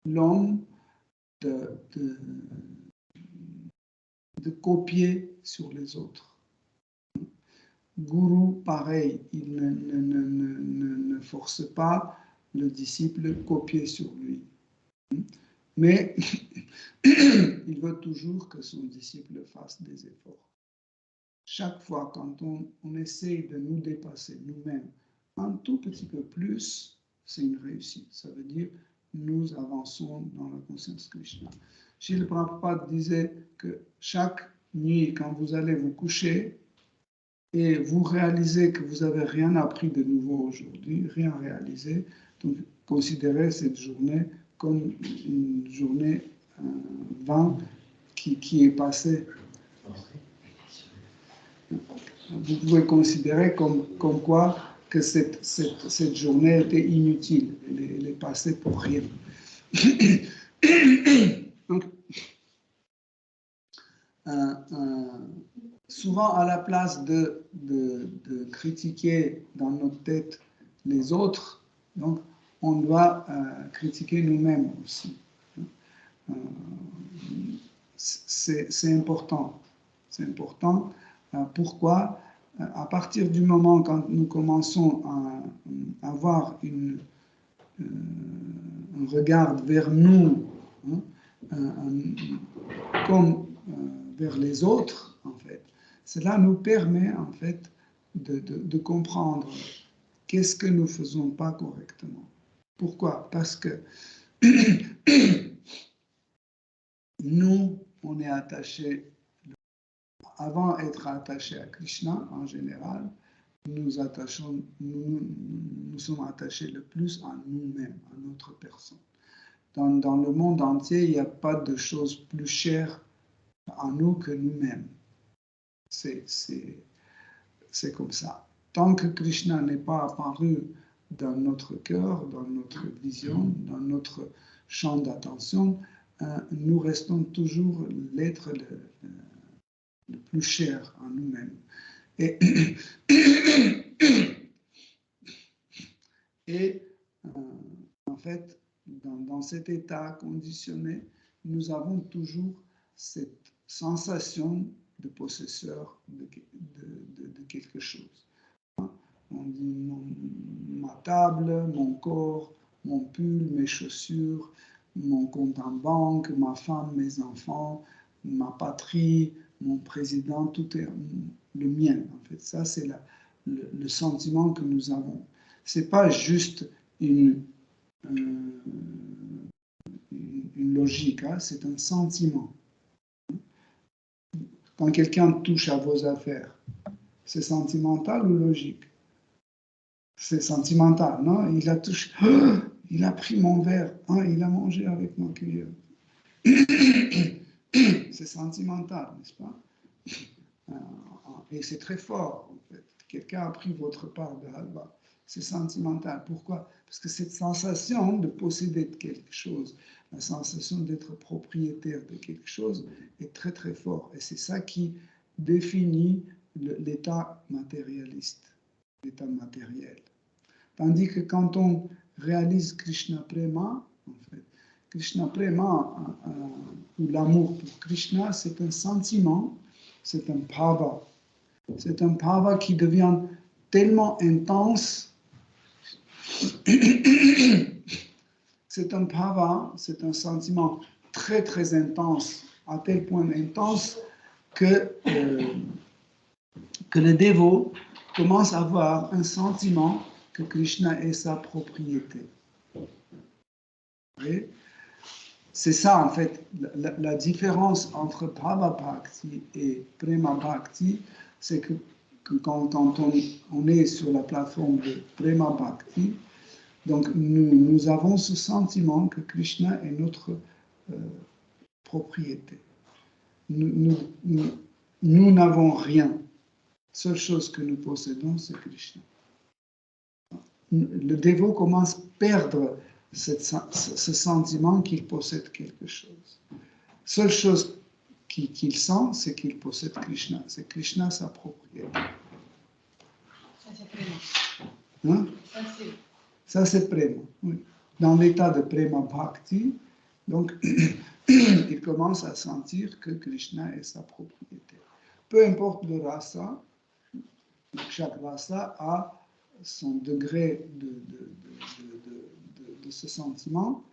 l'homme, de copier sur les autres. Guru, pareil, il ne force pas le disciple à copier sur lui. Mais il veut toujours que son disciple fasse des efforts. Chaque fois, quand on essaie de nous dépasser nous-mêmes un tout petit peu plus, c'est une réussite. Ça veut dire nous avançons dans la conscience Krishna. Srila Prabhupada disait que chaque nuit, quand vous allez vous coucher et vous réalisez que vous n'avez rien appris de nouveau aujourd'hui, rien réalisé, donc considérez cette journée comme une journée 20 qui est passée. Vous pouvez considérer comme quoi que cette journée était inutile, elle est passée pour rien. Donc, souvent à la place de critiquer dans notre tête les autres, donc on doit critiquer nous-mêmes aussi. C'est important. C'est important. Pourquoi? À partir du moment quand nous commençons à avoir un regard vers nous, comme vers les autres, en fait, cela nous permet, en fait, de comprendre qu'est-ce que nous ne faisons pas correctement. Pourquoi? Parce que nous, on est attaché, avant d'être attaché à Krishna en général, nous sommes attachés le plus à nous-mêmes, à notre personne. Dans le monde entier, il n'y a pas de chose plus chère à nous que nous-mêmes. C'est comme ça. Tant que Krishna n'est pas apparu dans notre cœur, dans notre vision, dans notre champ d'attention, nous restons toujours l'être le plus cher à nous-mêmes. Et en fait, dans cet état conditionné, nous avons toujours cette sensation de possesseur de quelque chose. On dit ma table, mon corps, mon pull, mes chaussures, mon compte en banque, ma femme, mes enfants, ma patrie, mon président, tout est le mien. En fait, ça c'est le sentiment que nous avons. C'est pas juste une logique, hein, c'est un sentiment. Quand quelqu'un touche à vos affaires, c'est sentimental ou logique? C'est sentimental, non? Il a touché, il a pris mon verre, il a mangé avec ma cuillère. C'est sentimental, n'est-ce pas? Et c'est très fort, en fait. Quelqu'un a pris votre part de halva. C'est sentimental. Pourquoi? Parce que cette sensation de posséder quelque chose, la sensation d'être propriétaire de quelque chose est très très fort. Et c'est ça qui définit l'état matérialiste, l'état matériel. Tandis que quand on réalise Krishna Prema, en fait, Krishna Prema, ou l'amour pour Krishna, c'est un sentiment, c'est un bhava. C'est un bhava qui devient tellement intense. C'est un bhava, c'est un sentiment très très intense, à tel point intense que le dévot commence à avoir un sentiment que Krishna est sa propriété. Oui? C'est ça, en fait, la différence entre Bhava Bhakti et Prema Bhakti, c'est que quand on est sur la plateforme de Prema Bhakti, donc nous avons ce sentiment que Krishna est notre propriété. Nous n'avons rien. La seule chose que nous possédons, c'est Krishna. Le dévot commence à perdre ce sentiment qu'il possède quelque chose. La seule chose qu'il sent, c'est qu'il possède Krishna. C'est Krishna sa propriété. Ça, c'est Prema. Hein? Ça, c'est Prema. Oui. Dans l'état de Prema Bhakti, donc, il commence à sentir que Krishna est sa propriété. Peu importe le rasa, chaque rasa a son degré de ce sentiment,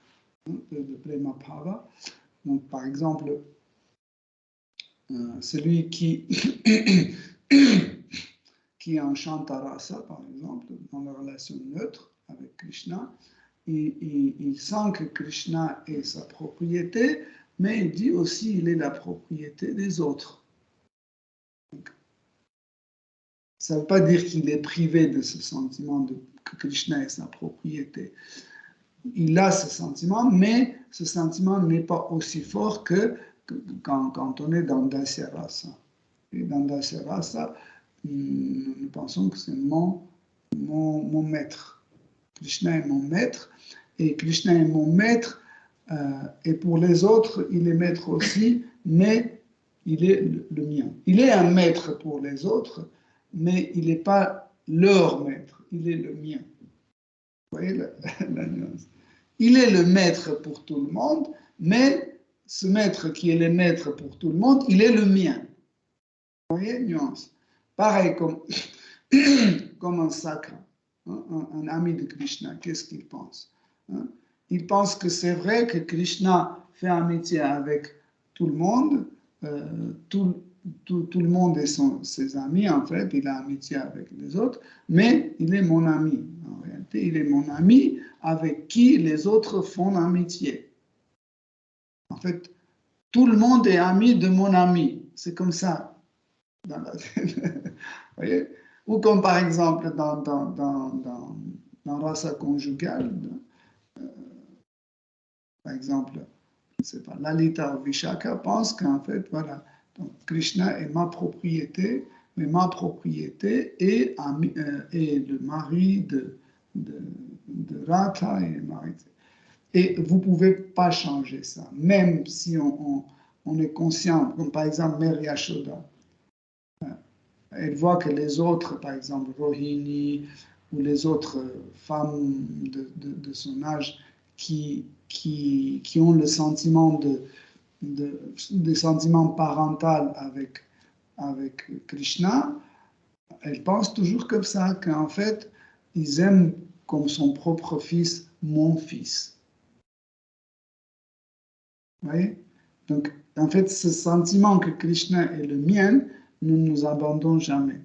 de Prema Bhava. Donc, par exemple, celui qui est en Shantarasa, par exemple, dans la relation neutre avec Krishna, il sent que Krishna est sa propriété, mais il dit aussi qu'il est la propriété des autres. Donc, ça ne veut pas dire qu'il est privé de ce sentiment que Krishna est sa propriété. Il a ce sentiment, mais ce sentiment n'est pas aussi fort que quand on est dans Dasya Rasa. Et dans Dasya Rasa, nous pensons que c'est mon maître. Krishna est mon maître, et Krishna est mon maître, et pour les autres, il est maître aussi, mais il est le mien. Il est un maître pour les autres, mais il n'est pas leur maître, il est le mien. Vous voyez la nuance? Il est le maître pour tout le monde, mais ce maître qui est le maître pour tout le monde, il est le mien. Vous voyez la nuance? Pareil comme un sakra, hein, un ami de Krishna, qu'est-ce qu'il pense? Hein? Il pense que c'est vrai que Krishna fait amitié avec tout le monde, tout le monde est ses amis, en fait, il a amitié avec les autres, mais il est mon ami. En réalité, il est mon ami avec qui les autres font amitié. En fait, tout le monde est ami de mon ami. C'est comme ça. Dans la tête. Voyez? Ou comme par exemple dans rasa conjugale, par exemple, je sais pas, Lalita ou Vishaka pense qu'en fait, voilà, donc Krishna est ma propriété, mais ma propriété est le mari de Radha et mari. Et vous ne pouvez pas changer ça, même si on est conscient, comme par exemple Mère Yashoda. Elle voit que les autres, par exemple Rohini ou les autres femmes de son âge qui ont le sentiment des sentiments parentaux avec Krishna, elle pense toujours comme ça, qu'en fait, ils aiment comme son propre fils, mon fils. Vous voyez? Donc, en fait, ce sentiment que Krishna est le mien, nous ne nous abandonnons jamais.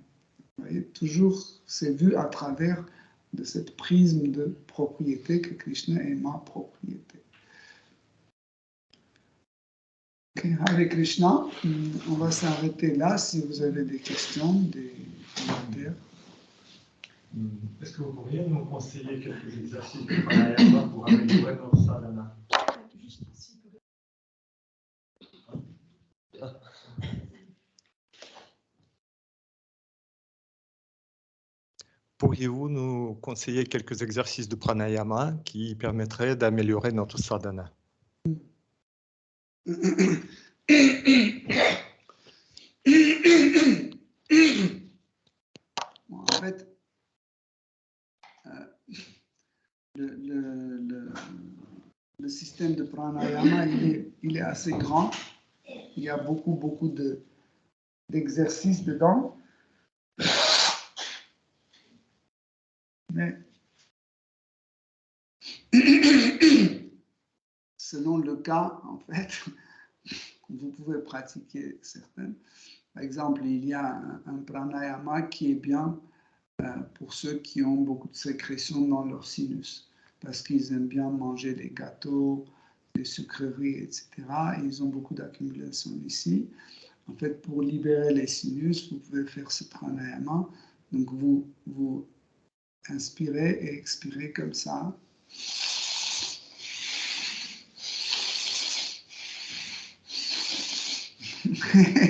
Vous voyez? Toujours, c'est vu à travers de cette prisme de propriété que Krishna est ma propriété. Okay. Hare Krishna, on va s'arrêter là si vous avez des questions, des commentaires. Est-ce que vous pourriez nous conseiller quelques exercices de pranayama pour améliorer notre sadhana? Pourriez-vous nous conseiller quelques exercices de pranayama qui permettraient d'améliorer notre sadhana? Bon, en fait, le système de pranayama, il est assez grand. Il y a beaucoup d'exercices dedans. Mais selon le cas, en fait, vous pouvez pratiquer certains. Par exemple, il y a un pranayama qui est bien pour ceux qui ont beaucoup de sécrétions dans leur sinus, parce qu'ils aiment bien manger des gâteaux, des sucreries, etc. Et ils ont beaucoup d'accumulation ici. En fait, pour libérer les sinus, vous pouvez faire ce pranayama. Donc, vous inspirez et expirez comme ça.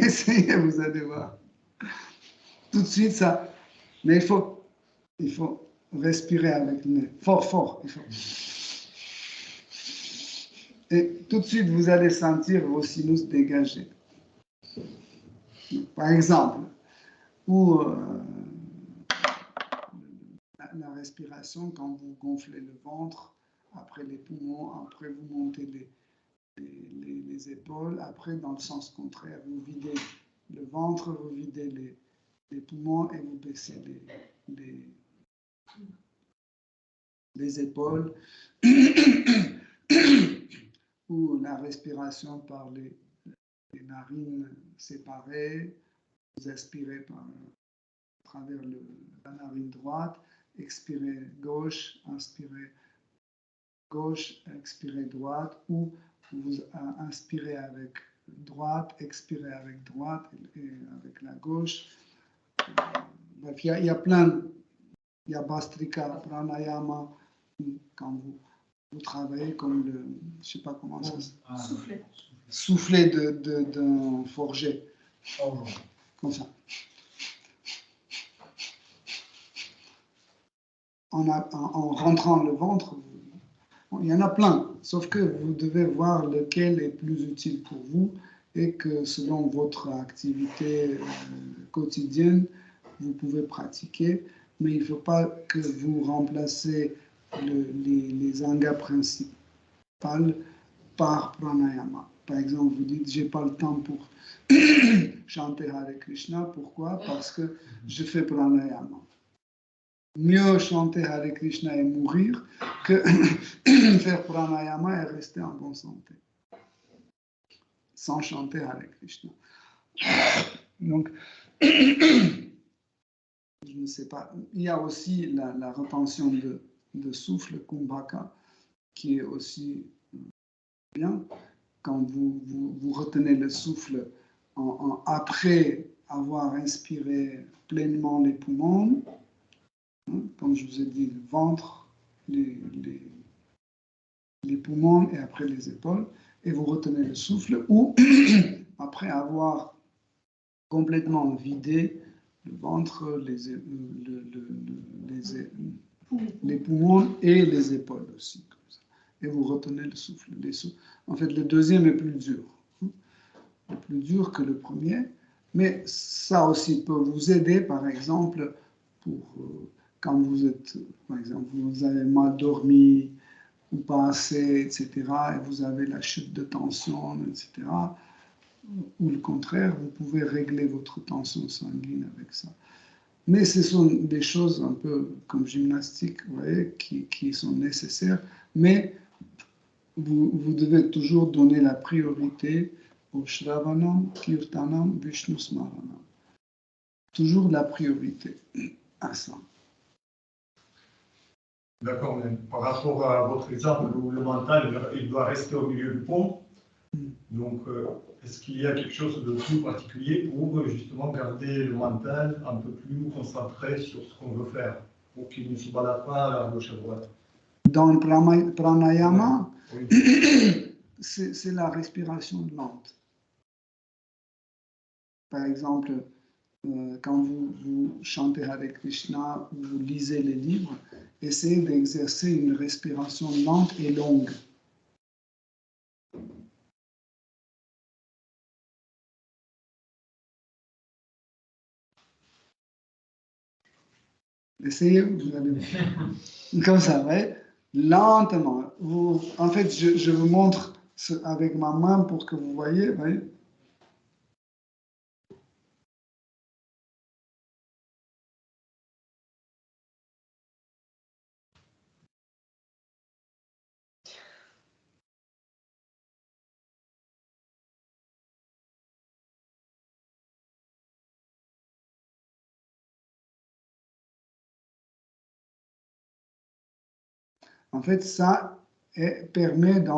Essayez, vous allez voir. Tout de suite, ça. Mais il faut respirer avec le nez. Fort. Il faut. Et tout de suite, vous allez sentir vos sinus dégagés. Par exemple, ou la respiration, quand vous gonflez le ventre, après les poumons, après vous montez les épaules, après dans le sens contraire, vous videz le ventre, vous videz les poumons et vous baissez les épaules. Ou la respiration par les narines séparées, vous inspirez à travers la narine droite, expirez gauche, inspirez gauche, expirez droite, ou vous inspirez avec droite, expirez avec droite et avec la gauche. Bref, il y a plein, il y a Bastrika, Pranayama, quand vous travaillez comme le, je ne sais pas comment ça s'appelle. Souffler d'un forger. Comme ça. En rentrant le ventre, il y en a plein, sauf que vous devez voir lequel est plus utile pour vous et que selon votre activité quotidienne, vous pouvez pratiquer, mais il ne faut pas que vous remplacez les angas principaux par pranayama. Par exemple, vous dites, j'ai pas le temps pour chanter Hare Krishna. Pourquoi? Parce que je fais pranayama. Mieux chanter Hare Krishna et mourir que faire pranayama et rester en bonne santé. Sans chanter Hare Krishna. Donc, je ne sais pas. Il y a aussi la retention de souffle, kumbhaka, qui est aussi bien. quand vous retenez le souffle après avoir inspiré pleinement les poumons, hein, comme je vous ai dit, le ventre, les poumons et après les épaules, et vous retenez le souffle, ou après avoir complètement vidé le ventre, les poumons et les épaules aussi. Comme ça. Et vous retenez le souffle. En fait, le deuxième est plus dur. Le plus dur que le premier. Mais ça aussi peut vous aider, par exemple, pour quand vous êtes, par exemple, vous avez mal dormi ou pas assez, etc., et vous avez la chute de tension, etc., ou le contraire, vous pouvez régler votre tension sanguine avec ça. Mais ce sont des choses un peu comme gymnastique, vous voyez, qui sont nécessaires, mais vous devez toujours donner la priorité au Shravanam, Kirtanam, Vishnu Smaranam. Toujours la priorité à ça. D'accord, mais par rapport à votre exemple où le mental il doit rester au milieu du pont, donc est-ce qu'il y a quelque chose de plus particulier pour justement garder le mental un peu plus concentré sur ce qu'on veut faire, pour qu'il ne se balade pas à gauche à droite? Dans le pranayama, oui. C'est la respiration lente. Par exemple, quand vous chantez Hare Krishna ou vous lisez les livres, essayez d'exercer une respiration lente et longue. Essayez, vous allez comme ça, ouais, lentement. En fait, je vous montre avec ma main pour que vous voyez, ouais. En fait, ça permet de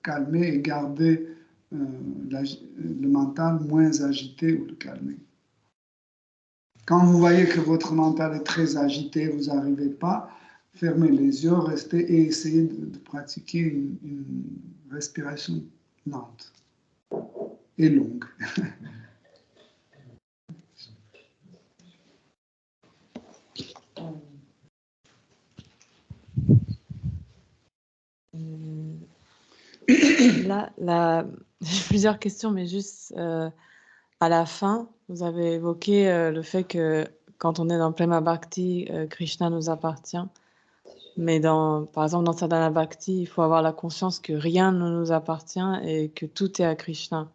calmer et garder le mental moins agité ou le calmer. Quand vous voyez que votre mental est très agité, vous n'arrivez pas, fermez les yeux, restez et essayez de pratiquer une respiration lente et longue. Là, j'ai plusieurs questions, mais juste à la fin, vous avez évoqué le fait que quand on est dans Prema Bhakti, Krishna nous appartient. Mais par exemple, dans Sadhana Bhakti, il faut avoir la conscience que rien ne nous appartient et que tout est à Krishna.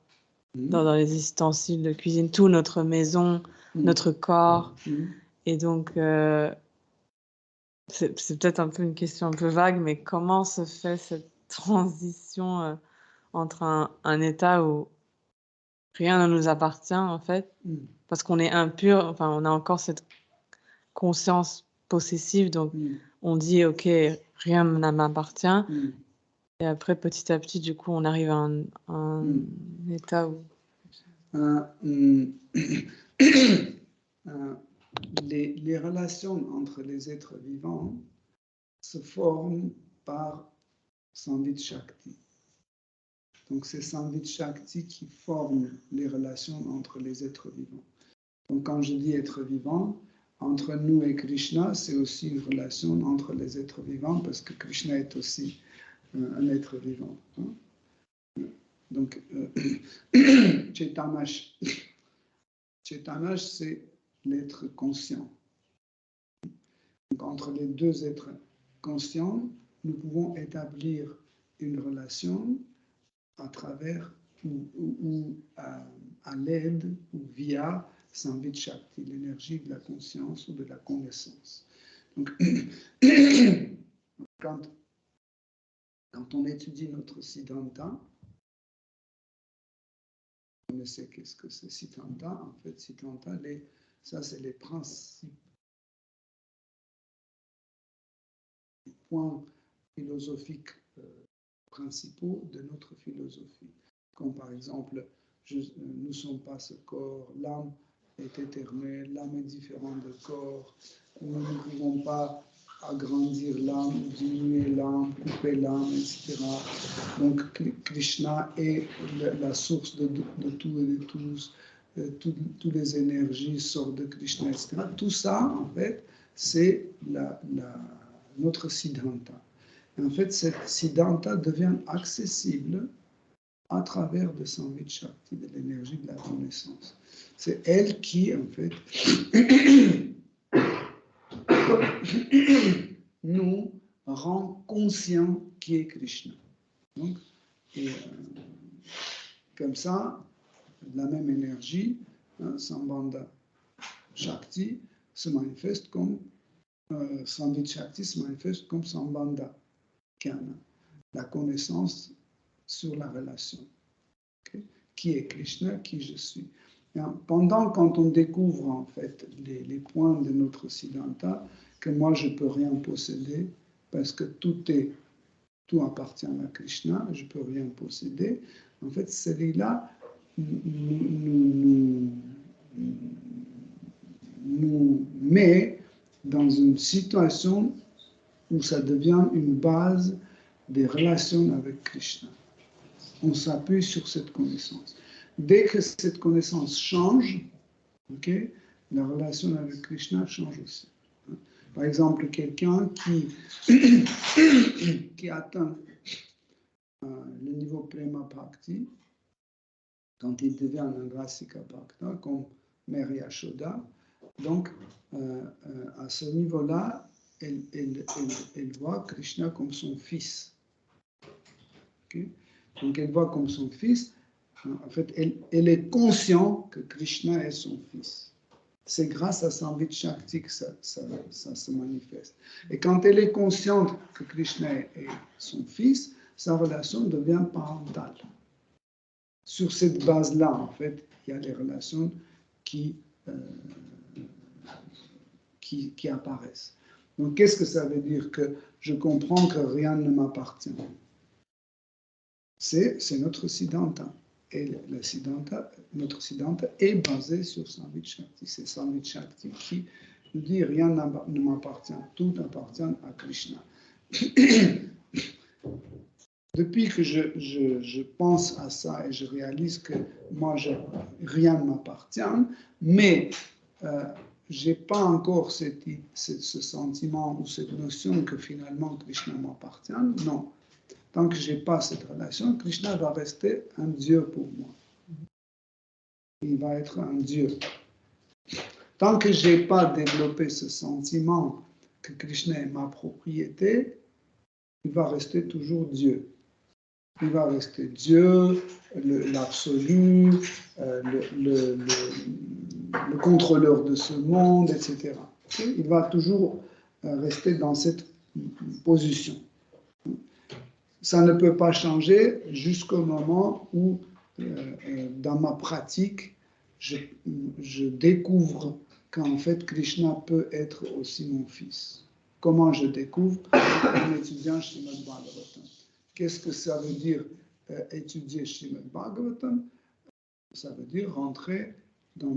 Dans les ustensiles de cuisine, tout, notre maison, notre corps. Et donc, c'est peut-être un peu une question un peu vague, mais comment se fait cette transition entre un état où rien ne nous appartient, en fait, parce qu'on est impur, enfin, on a encore cette conscience possessive, donc on dit, OK, rien ne m'appartient, et après, petit à petit, du coup, on arrive à un état où... Les relations entre les êtres vivants se forment par Samvit Shakti. Donc, c'est Samvit Shakti qui forme les relations entre les êtres vivants. Donc, quand je dis être vivant, entre nous et Krishna, c'est aussi une relation entre les êtres vivants parce que Krishna est aussi un être vivant. Hein? Donc, Chaitanash, c'est l'être conscient. Donc, entre les deux êtres conscients, nous pouvons établir une relation à travers ou à l'aide ou via Samvit Shakti, l'énergie de la conscience ou de la connaissance. Donc, quand on étudie notre Siddhanta, on connaissez qu'est-ce que c'est Siddhanta. En fait, Siddhanta, ça c'est les principes, les points philosophiques principaux de notre philosophie. Comme par exemple, nous ne sommes pas ce corps, l'âme est éternelle, l'âme est différente du corps, nous ne pouvons pas agrandir l'âme, diminuer l'âme, couper l'âme, etc. Donc Krishna est la source de tout et de tous, toutes les énergies sortent de Krishna, etc. Tout ça, en fait, c'est notre Siddhanta. Et en fait, cette Siddhanta devient accessible à travers de Samvit Shakti, de l'énergie de la connaissance. C'est elle qui, en fait, nous rend conscients qui est Krishna. Donc, comme ça, la même énergie, Sambandha Shakti, se manifeste comme Samvit Shakti se manifeste comme Sambandha Jnana, la connaissance sur la relation. Okay? Qui est Krishna, qui je suis. Pendant quand on découvre en fait les points de notre Siddhanta, que moi je ne peux rien posséder parce que tout appartient à Krishna, je ne peux rien posséder. En fait, celui-là nous met dans une situation où ça devient une base des relations avec Krishna. On s'appuie sur cette connaissance. Dès que cette connaissance change, okay, la relation avec Krishna change aussi. Par exemple, quelqu'un qui atteint le niveau Prema Bhakti, quand il devient un Rasika Bhakta, comme Mère Yashoda, donc à ce niveau-là, elle voit Krishna comme son fils. Okay? Donc elle voit comme son fils, en fait, elle est consciente que Krishna est son fils. C'est grâce à Samvit Shakti que ça se manifeste. Et quand elle est consciente que Krishna est son fils, sa relation devient parentale. Sur cette base-là, en fait, il y a les relations qui apparaissent. Donc, qu'est-ce que ça veut dire? Que je comprends que rien ne m'appartient. C'est notre Siddhanta. Et notre Siddhanta est basé sur Samvit Shakti. C'est Samvit Shakti qui nous dit rien ne m'appartient, tout appartient à Krishna. Depuis que je pense à ça et je réalise que moi, rien ne m'appartient, mais je n'ai pas encore ce sentiment ou cette notion que finalement Krishna m'appartient. Non. Tant que je n'ai pas cette relation, Krishna va rester un Dieu pour moi. Il va être un Dieu. Tant que je n'ai pas développé ce sentiment que Krishna est ma propriété, il va rester toujours Dieu. Il va rester Dieu, l'absolu, le contrôleur de ce monde, etc. Il va toujours rester dans cette position. Ça ne peut pas changer jusqu'au moment où, dans ma pratique, je découvre qu'en fait, Krishna peut être aussi mon fils. Comment je découvre? En étudiant Srimad Bhagavatam. Qu'est-ce que ça veut dire étudier Srimad Bhagavatam? Ça veut dire rentrer dans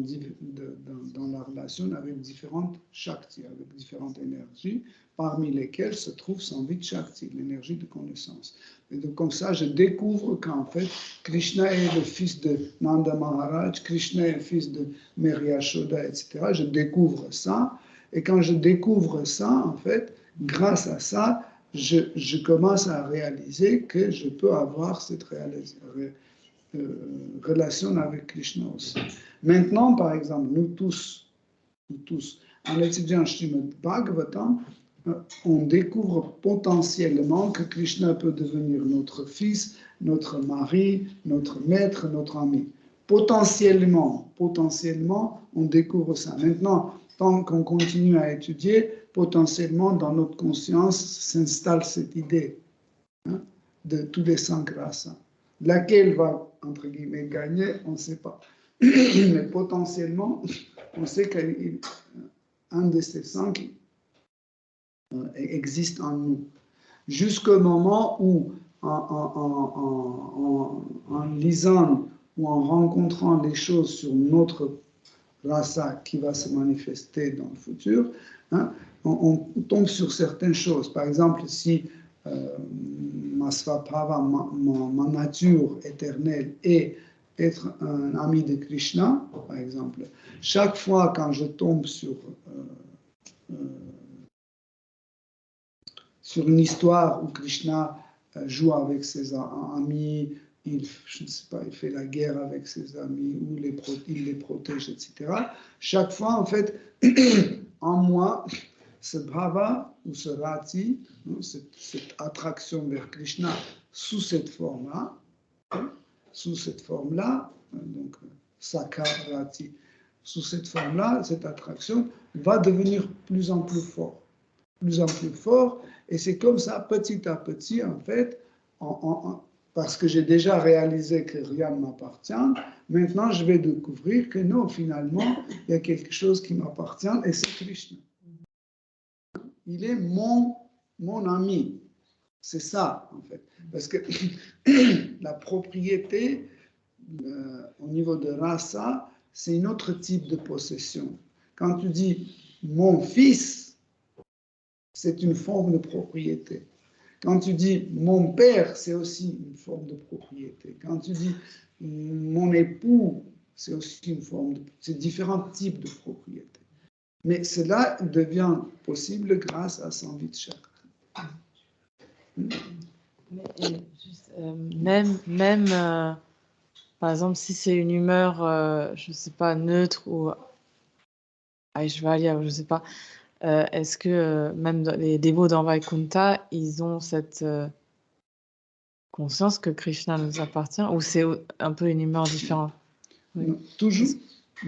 la relation avec différentes Shakti, avec différentes énergies, parmi lesquelles se trouve Samvit Shakti, l'énergie de connaissance. Et donc comme ça, je découvre qu'en fait, Krishna est le fils de Nanda Maharaj, Krishna est le fils de Mère Yashoda, etc. Je découvre ça, et quand je découvre ça, en fait, grâce à ça, je commence à réaliser que je peux avoir cette relation avec Krishna aussi. Maintenant, par exemple, nous tous, en étudiant Srimad Bhagavatam, on découvre potentiellement que Krishna peut devenir notre fils, notre mari, notre maître, notre ami. Potentiellement, on découvre ça. Maintenant, tant qu'on continue à étudier, potentiellement, dans notre conscience s'installe cette idée de tous les 5 rasas. Laquelle va, entre guillemets, gagner, on ne sait pas. Mais potentiellement, on sait qu'un de ces 5 existe en nous. Jusqu'au moment où en lisant ou en rencontrant les choses sur notre rasa qui va se manifester dans le futur, hein, on tombe sur certaines choses. Par exemple, si ma svabhava, ma nature éternelle est être un ami de Krishna, par exemple, chaque fois quand je tombe sur une histoire où Krishna joue avec ses amis, je ne sais pas, il fait la guerre avec ses amis, ou il les protège, etc. Chaque fois, en fait, en moi, ce bhava ou ce rati, cette attraction vers Krishna sous cette forme-là, donc sakha rati, sous cette forme-là, cette attraction va devenir plus en plus fort, et c'est comme ça, petit à petit, en fait, parce que j'ai déjà réalisé que rien ne m'appartient, maintenant je vais découvrir que non, finalement, il y a quelque chose qui m'appartient, et c'est Krishna. Il est mon ami. C'est ça, en fait. Parce que la propriété, au niveau de rasa, c'est un autre type de possession. Quand tu dis « mon fils », c'est une forme de propriété. Quand tu dis « mon père », c'est aussi une forme de propriété. Quand tu dis « mon époux », c'est aussi une forme de... C'est différents types de propriété. Mais cela devient possible grâce à Samvit Chakra. Même par exemple, si c'est une humeur, je ne sais pas, neutre ou Aishvarya, je ne sais pas, est-ce que même les dévots dans Vaikuntha, ils ont cette conscience que Krishna nous appartient, ou c'est un peu une humeur différente? Oui. Toujours,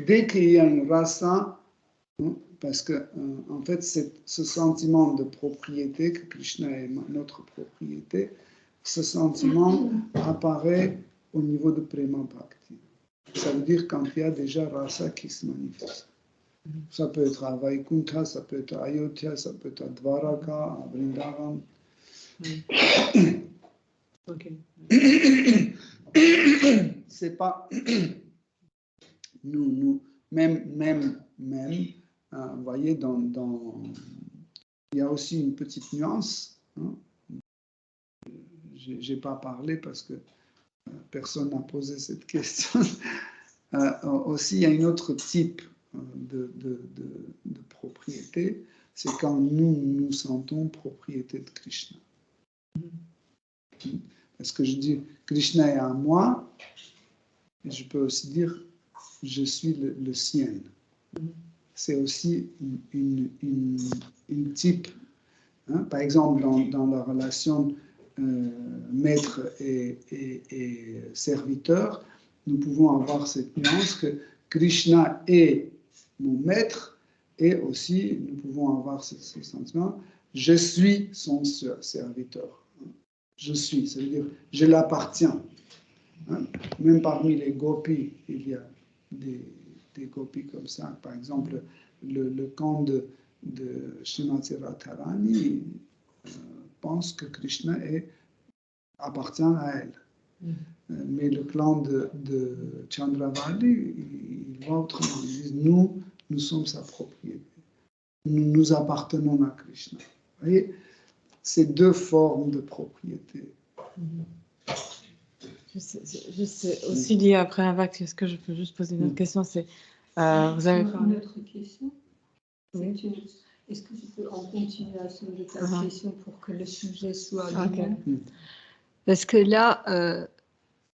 dès qu'il y a une rasa, parce que en fait, ce sentiment de propriété, que Krishna est notre propriété, ce sentiment apparaît au niveau de Prema Bhakti. Ça veut dire quand il y a déjà rasa qui se manifeste. Ça peut être à Vaikuntha, ça peut être à Ayodhya, ça peut être à Dvaraka, à Vrindavan. Okay. C'est pas nous même vous voyez il y a aussi une petite nuance, hein. J'ai pas parlé parce que personne n'a posé cette question. Aussi il y a un autre type de propriété, c'est quand nous sentons propriété de Krishna. Parce que je dis Krishna est à moi, et je peux aussi dire je suis le sien. C'est aussi une type, hein. Par exemple, dans la relation maître et serviteur, nous pouvons avoir cette nuance que Krishna est mon maître, et aussi nous pouvons avoir ce sentiment, je suis son serviteur. Je suis, ça veut dire je l'appartiens. Hein? Même parmi les gopis, il y a des gopis comme ça. Par exemple, le camp de Srimati Radharani pense que Krishna appartient à elle. Mais le clan de Chandravali, il voit autrement. Ils disent, nous sommes sa propriété. Nous appartenons à Krishna. Vous voyez, c'est deux formes de propriété. Je sais aussi lié après un vague, est-ce que je peux juste poser une autre question? C'est, vous avez Une autre question. Oui. Est-ce que je peux en continuation de ta question pour que le sujet soit Okay. Parce que là,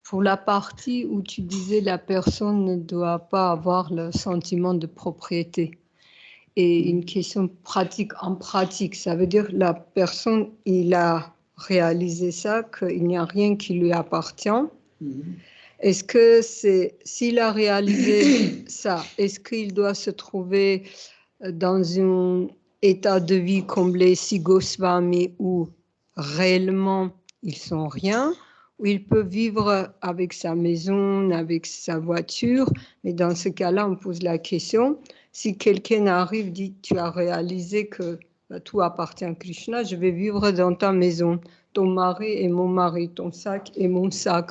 pour la partie où tu disais la personne ne doit pas avoir le sentiment de propriété, et une question pratique, en pratique, ça veut dire la personne, il a réalisé ça, qu'il n'y a rien qui lui appartient. Est-ce que s'il a réalisé ça, est-ce qu'il doit se trouver dans un état de vie comme les six Goswami où réellement ils sont rien, où il peut vivre avec sa maison, avec sa voiture, mais dans ce cas-là, on pose la question, si quelqu'un arrive, dit, tu as réalisé que tout appartient à Krishna, je vais vivre dans ta maison. ton mari et mon mari, ton sac et mon sac.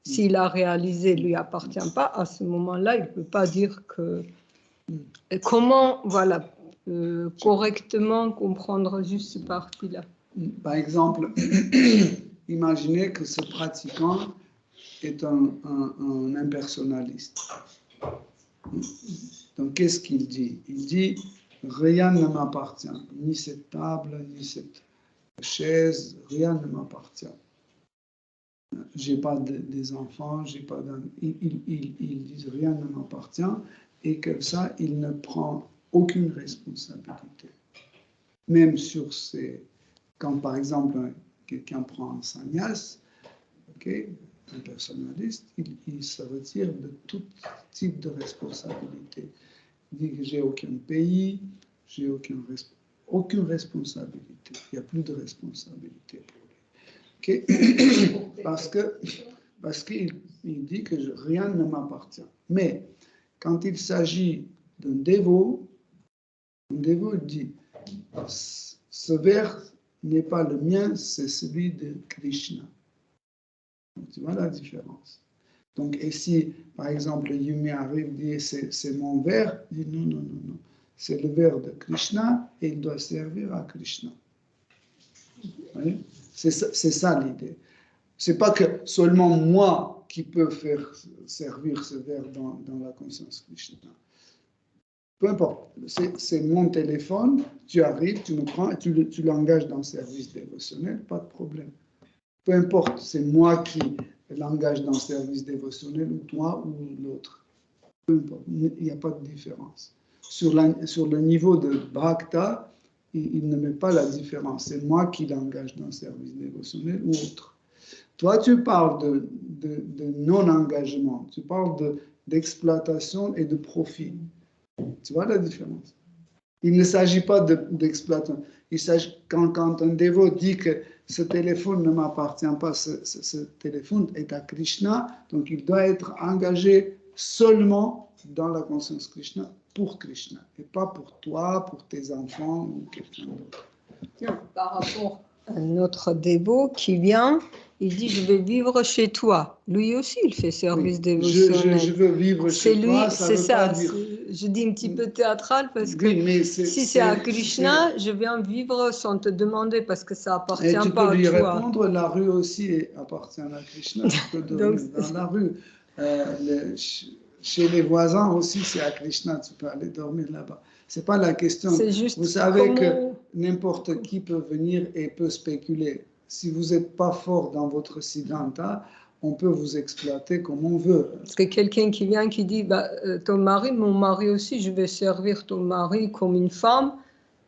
S'il a réalisé, lui appartient pas, à ce moment-là, il ne peut pas dire que... Comment, voilà, correctement comprendre juste cette partie-là? Par exemple, imaginez que ce pratiquant est un impersonnaliste. Donc, qu'est-ce qu'il dit? Il dit, rien ne m'appartient, ni cette table, ni cette chaise, rien ne m'appartient. J'ai pas des enfants, j'ai pas ils disent rien ne m'appartient, et comme ça, il ne prend aucune responsabilité. Même sur ces... Quand, par exemple, quelqu'un prend un sannyas, okay, un personnaliste, il se retire de tout type de responsabilité. Il dit que j'ai aucun pays, j'ai aucune responsabilité. Il n'y a plus de responsabilité pour lui. Okay? Parce qu'il dit que rien ne m'appartient. Mais quand il s'agit d'un dévot, dit ce vers n'est pas le mien, c'est celui de Krishna. Donc, tu vois la différence. Donc, et si, par exemple, Yumi arrive et dit c'est mon vers, il dit non, c'est le vers de Krishna et il doit servir à Krishna. C'est ça l'idée. C'est pas que seulement moi qui peux faire servir ce vers dans la conscience Krishna. Peu importe, c'est mon téléphone, tu arrives, tu me prends et tu l'engages dans le service dévotionnel, pas de problème. Peu importe, c'est moi qui l'engage dans le service dévotionnel, ou toi, ou l'autre. Peu importe, il n'y a pas de différence. Sur le niveau de Bhakta, il ne met pas la différence. C'est moi qui l'engage dans le service dévotionnel ou autre. Toi, tu parles de non-engagement, tu parles d'exploitation et de profit. Tu vois la différence? Il ne s'agit pas d'exploitation. Il s'agit quand un dévot dit que ce téléphone ne m'appartient pas, ce téléphone est à Krishna, donc il doit être engagé seulement dans la conscience Krishna pour Krishna, et pas pour toi, pour tes enfants ou quelqu'un d'autre. Par rapport à un autre dévot qui vient, il dit je vais vivre chez toi. Lui aussi, il fait service dévotionnel. Je veux vivre chez toi, ça veut pas dire... Je dis un petit peu théâtral parce que oui, si c'est à Krishna, je viens vivre sans te demander parce que ça appartient pas à toi. Et tu peux lui répondre, la rue aussi appartient à Krishna. Tu peux dormir dans la rue. Chez les voisins aussi, c'est à Krishna, tu peux aller dormir là-bas. C'est pas la question. Vous savez que n'importe qui peut venir et peut spéculer. Si vous n'êtes pas fort dans votre siddhanta, on peut vous exploiter comme on veut. Parce que quelqu'un qui vient qui dit ton mari, mon mari aussi, je vais servir ton mari comme une femme,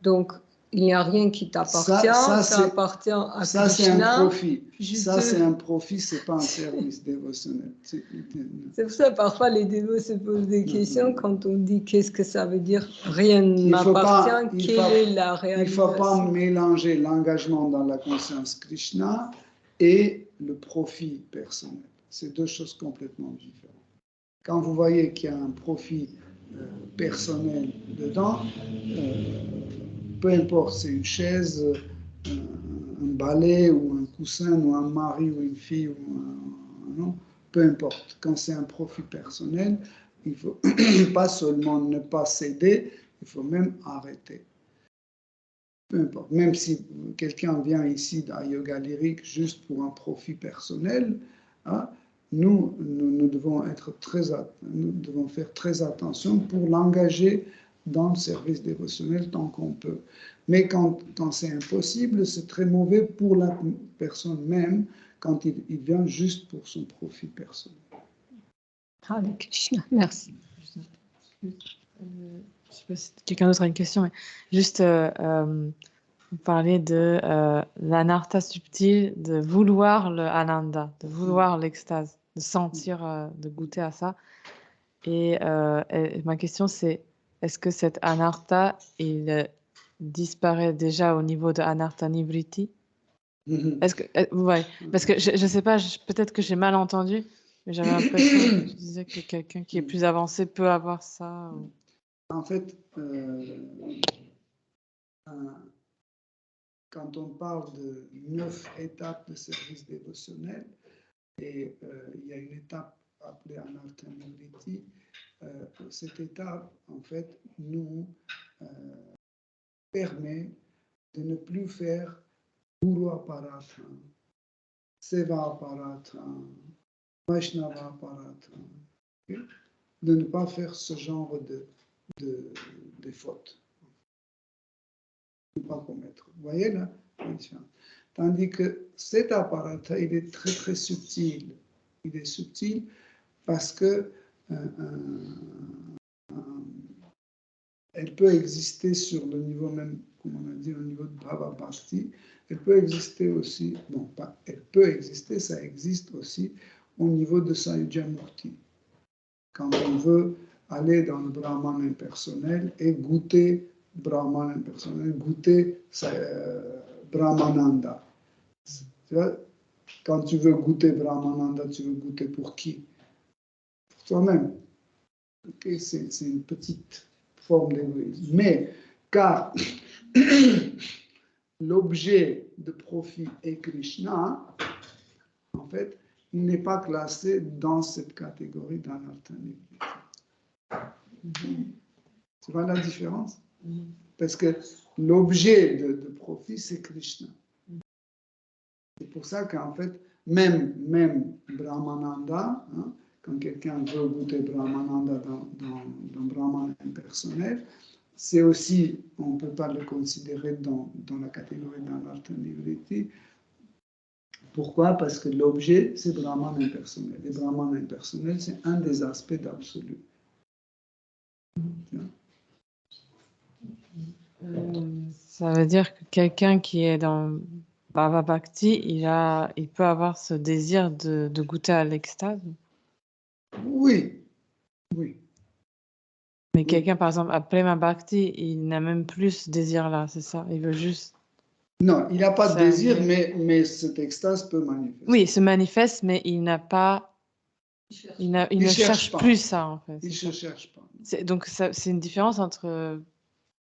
donc il n'y a rien qui t'appartient, ça appartient à Krishna. Ça, c'est un profit. Ça, c'est un profit, c'est pas un service dévotionnel. C'est pour ça, parfois, les dévots se posent des questions quand on dit qu'est-ce que ça veut dire rien ne m'appartient, quelle est la réalité. Il ne faut pas mélanger l'engagement dans la conscience Krishna et le profit personnel. C'est deux choses complètement différentes. Quand vous voyez qu'il y a un profit personnel dedans, peu importe, c'est une chaise, un balai ou un coussin ou un mari ou une fille ou non, peu importe. Quand c'est un profit personnel, il faut pas seulement ne pas céder, il faut même arrêter. Peu importe. Même si quelqu'un vient ici à Yoga Lyrique juste pour un profit personnel, hein, nous devons faire très attention pour l'engager dans le service dévotionnel tant qu'on peut. Mais quand c'est impossible, c'est très mauvais pour la personne même quand il vient juste pour son profit personnel. Hare Krishna, merci. Je ne sais pas si quelqu'un d'autre a une question, mais juste vous parlez de l'anartha subtil, de vouloir le ananda, de vouloir l'extase, de sentir, de goûter à ça. Et ma question c'est, est-ce que cet anartha, il disparaît déjà au niveau de anartha nivriti? Est-ce que, ouais, parce que je ne sais pas, peut-être que j'ai mal entendu, mais j'avais l'impression que tu disais que quelqu'un qui est plus avancé peut avoir ça. Ou... En fait, quand on parle de 9 étapes de service dévotionnel, et il y a une étape appelée Anartha Nivriti, cette étape, en fait, nous permet de ne plus faire Guru Aparatha, Seva Aparatha, Vaishnava Aparatha, okay? De ne pas faire ce genre de fautes. Ne pas commettre. Vous voyez là? Tandis que cet aparatha, il est très très subtil. Il est subtil parce que elle peut exister sur le niveau même, comme on a dit, au niveau de Bhava Bhakti. Elle peut exister aussi, non pas, elle peut exister, ça existe aussi au niveau de Sayuja Mukti. Quand on veut aller dans le Brahman impersonnel et goûter Brahman impersonnel, goûter Brahmananda. Tu vois, quand tu veux goûter Brahmananda, tu veux goûter pour qui? Pour toi-même. Okay, c'est une petite forme d'égoïsme. Mais car l'objet de profit est Krishna, en fait, il n'est pas classé dans cette catégorie d'Anartha Nivriti. Tu vois la différence? Parce que l'objet de profit, c'est Krishna. C'est pour ça qu'en fait, même Brahmananda, hein, quand quelqu'un veut goûter Brahmananda dans Brahman impersonnel, c'est aussi, on ne peut pas le considérer dans la catégorie d'Anartha Nivriti. Pourquoi? Parce que l'objet, c'est Brahman impersonnel. Et Brahman impersonnel, c'est un des aspects d'absolu. Ça veut dire que quelqu'un qui est dans Bhava Bhakti, il peut avoir ce désir de goûter à l'extase. Oui, oui. Mais quelqu'un, par exemple, à Prema Bhakti, il n'a même plus ce désir-là, c'est ça? Il veut juste... Non, il n'a pas de Ça, désir, mais cette extase peut manifester. Oui, il se manifeste, mais il n'a pas... Il ne cherche pas. plus ça, en fait. Il ne se cherche pas. Donc, c'est une différence entre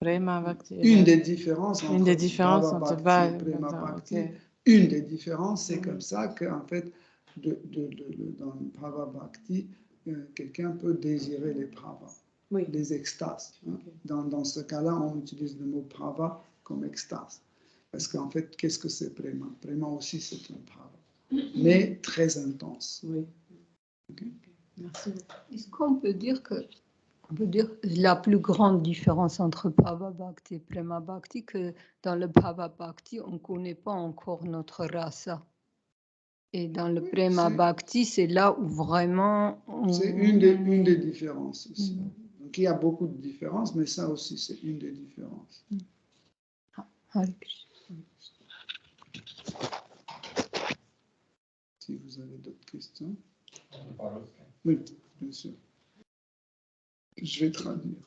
Prema Bhakti et Une des différences entre Bhava et Prema Bhakti, okay. une des différences, c'est comme ça qu'en fait, dans Bhava Bhakti, quelqu'un peut désirer les pravas, les extases. Hein. Okay. Dans ce cas-là, on utilise le mot prava comme extase. Parce qu'en fait, qu'est-ce que c'est Prema? Prema aussi, c'est un prava, mais très intense. Oui. Okay. Merci. Est-ce qu'on peut dire que la plus grande différence entre Bhava Bhakti et Prema Bhakti, que dans le Bhava Bhakti, on ne connaît pas encore notre rasa. Et dans le Prema Bhakti, c'est là où vraiment... C'est une des différences aussi. Donc il y a beaucoup de différences, mais ça aussi, c'est une des différences. Si vous avez d'autres questions. Oui, bien sûr. Je vais traduire.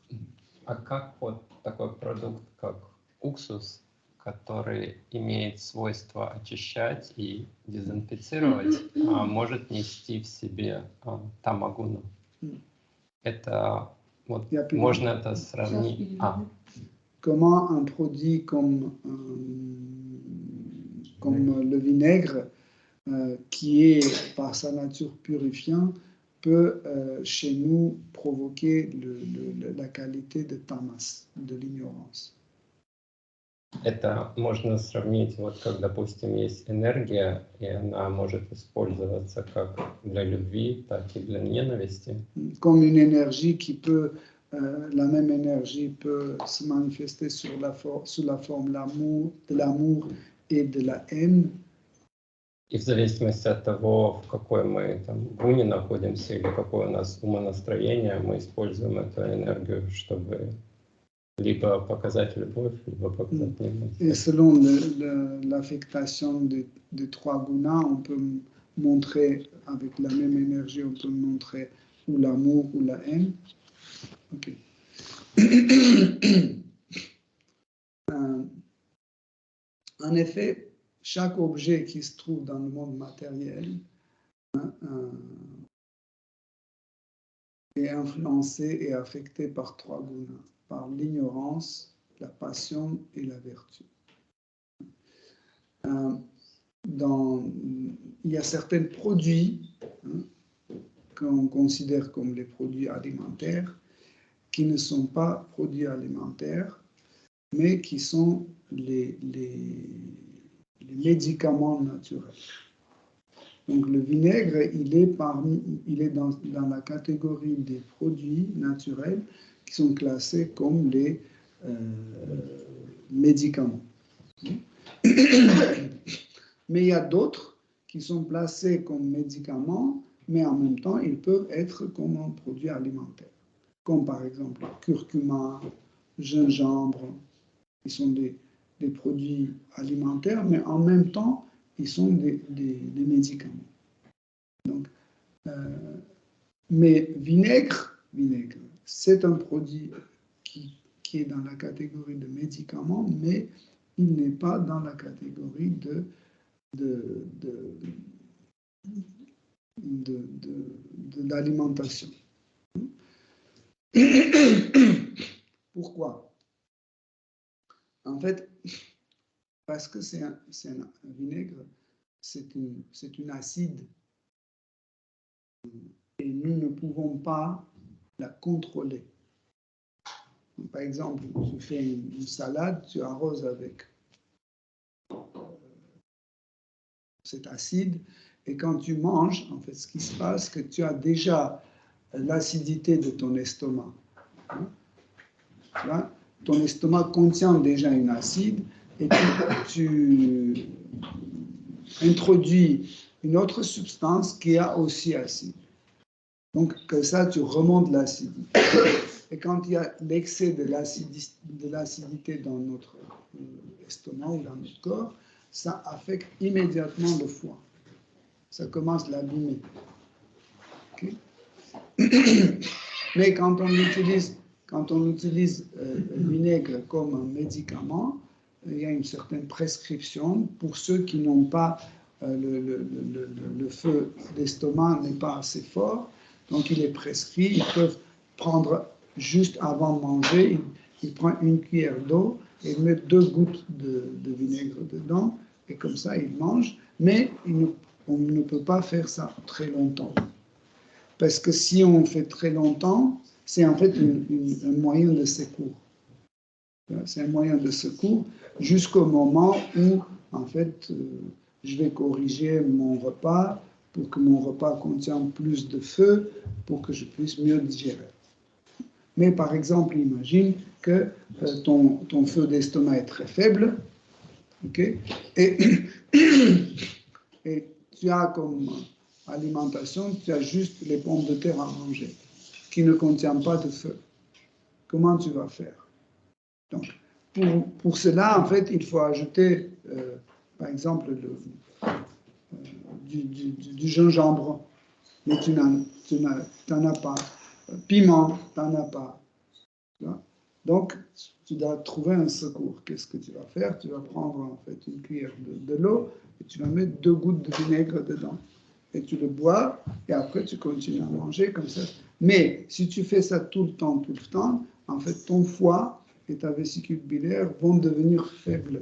А как вот такой продукт, как уксус, который имеет свойство очищать и дезинфицировать, может нести в себе тамагуну? Это вот можно это сравнить. Comment un produit comme le vinaigre, qui est par sa nature purifiant, peut chez nous provoquer la qualité de tamas, de l'ignorance. Это можно сравнить, вот как, допустим, есть энергия, и она может использоваться как для любви, так и для ненависти. Comme une énergie qui peut, la même énergie peut se manifester sous la forme de l'amour et de la haine. И в зависимости от того, в какой мы там гуне находимся или какое у нас умонастроение, мы используем эту энергию, чтобы либо показать любовь, либо показать ненависть. Et selon l'affectation des trois gunas, on peut montrer, avec la même énergie, on peut montrer ou l'amour ou la haine. Okay. En effet, chaque objet qui se trouve dans le monde matériel est influencé et affecté par trois gunas, par l'ignorance, la passion et la vertu. il y a certains produits qu'on considère comme les produits alimentaires qui ne sont pas produits alimentaires, mais qui sont les médicaments naturels. Donc le vinaigre, il est dans la catégorie des produits naturels qui sont classés comme les médicaments. Mais il y a d'autres qui sont placés comme médicaments, mais en même temps, ils peuvent être comme un produit alimentaire, comme par exemple curcuma, gingembre. Ils sont des produits alimentaires, mais en même temps, ils sont des médicaments. Donc, mais vinaigre, c'est un produit qui est dans la catégorie de médicaments, mais il n'est pas dans la catégorie d'alimentation. Pourquoi? En fait, parce que c'est un vinaigre, c'est une acide. Et nous ne pouvons pas la contrôler. Par exemple, tu fais une salade, tu arroses avec cet acide, et quand tu manges, en fait, ce qui se passe, c'est que tu as déjà l'acidité de ton estomac. Là, ton estomac contient déjà une acide, et tu introduis une autre substance qui a aussi acide. Donc, que ça, tu remontes l'acidité. Et quand il y a l'excès de l'acidité dans notre estomac ou dans notre corps, ça affecte immédiatement le foie. Ça commence à l'abîmer. Okay? Mais quand on utilise le vinaigre comme un médicament, il y a une certaine prescription pour ceux qui n'ont pas le feu d'estomac n'est pas assez fort. Donc, il est prescrit. Ils peuvent prendre juste avant de manger, ils prennent une cuillère d'eau et ils mettent 2 gouttes de vinaigre dedans. Et comme ça, ils mangent. Mais on ne peut pas faire ça très longtemps. Parce que si on fait très longtemps, c'est en fait un moyen de secours. C'est un moyen de secours jusqu'au moment où, en fait, je vais corriger mon repas pour que mon repas contienne plus de feu, pour que je puisse mieux digérer. Mais par exemple, imagine que ton feu d'estomac est très faible, okay, et tu as comme alimentation, tu as juste les pommes de terre à manger, qui ne contiennent pas de feu. Comment tu vas faire? Donc, pour cela, en fait, il faut ajouter, par exemple, du gingembre, mais tu n'en as pas. Piment, tu n'en as pas. Donc, tu dois trouver un secours. Qu'est-ce que tu vas faire? Tu vas prendre en fait une cuillère de l'eau et tu vas mettre 2 gouttes de vinaigre dedans. Et tu le bois et après tu continues à manger comme ça. Mais si tu fais ça tout le temps, en fait, ton foie et ta vésicule biliaire vont devenir faibles.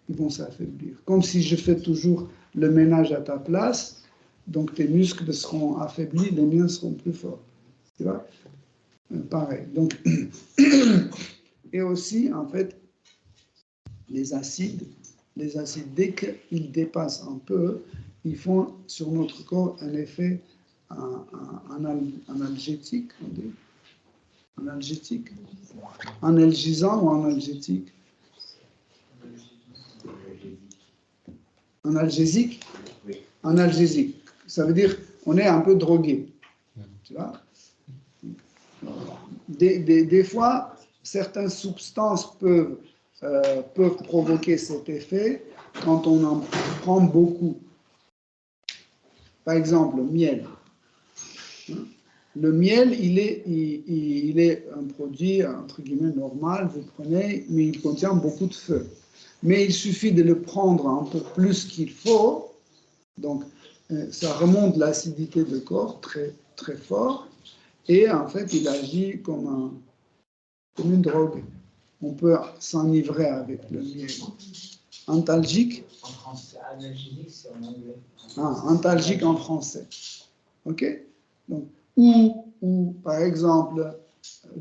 Ils vont s'affaiblir. Comme si je fais toujours le ménage à ta place, donc tes muscles seront affaiblis, les miens seront plus forts. Tu vois? Pareil. Donc, et aussi, en fait, les acides, dès qu'ils dépassent un peu, ils font sur notre corps un effet analgétique, on dit. Analgisant ou analgétique? Analgésique? Oui. Analgésique. Ça veut dire on est un peu drogué. Tu vois? Des fois, certaines substances peuvent provoquer cet effet quand on en prend beaucoup. Par exemple, le miel. Le miel, il est un produit, entre guillemets, normal, vous prenez, mais il contient beaucoup de feu. Mais il suffit de le prendre un peu plus qu'il faut, donc ça remonte l'acidité du corps très, très fort, et en fait, il agit comme une drogue. On peut s'enivrer avec le miel. Antalgique. En français, analgésique, c'est en anglais. Ah, antalgique en français. OK? Donc, ou, par exemple,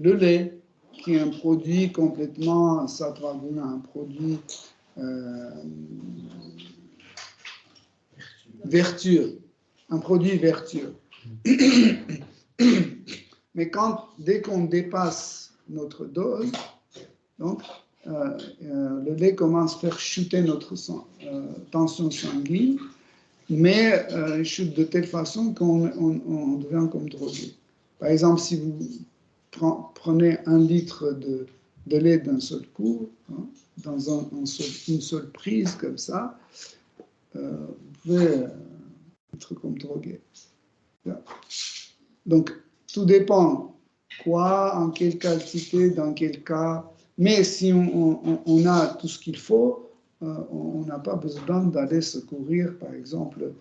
le lait, qui est un produit complètement sattva-guna, un produit vertueux. Un produit vertueux. Mais dès qu'on dépasse notre dose, donc, le lait commence à faire chuter notre tension sanguine, mais il chute de telle façon qu'on devient comme drogué. Par exemple, si vous prenez 1 litre de lait d'un seul coup, hein, dans une seule prise comme ça, vous pouvez être comme drogué. Donc, tout dépend quoi, en quelle quantité, dans quel cas. Mais si on a tout ce qu'il faut, on n'a pas besoin d'aller secourir, par exemple,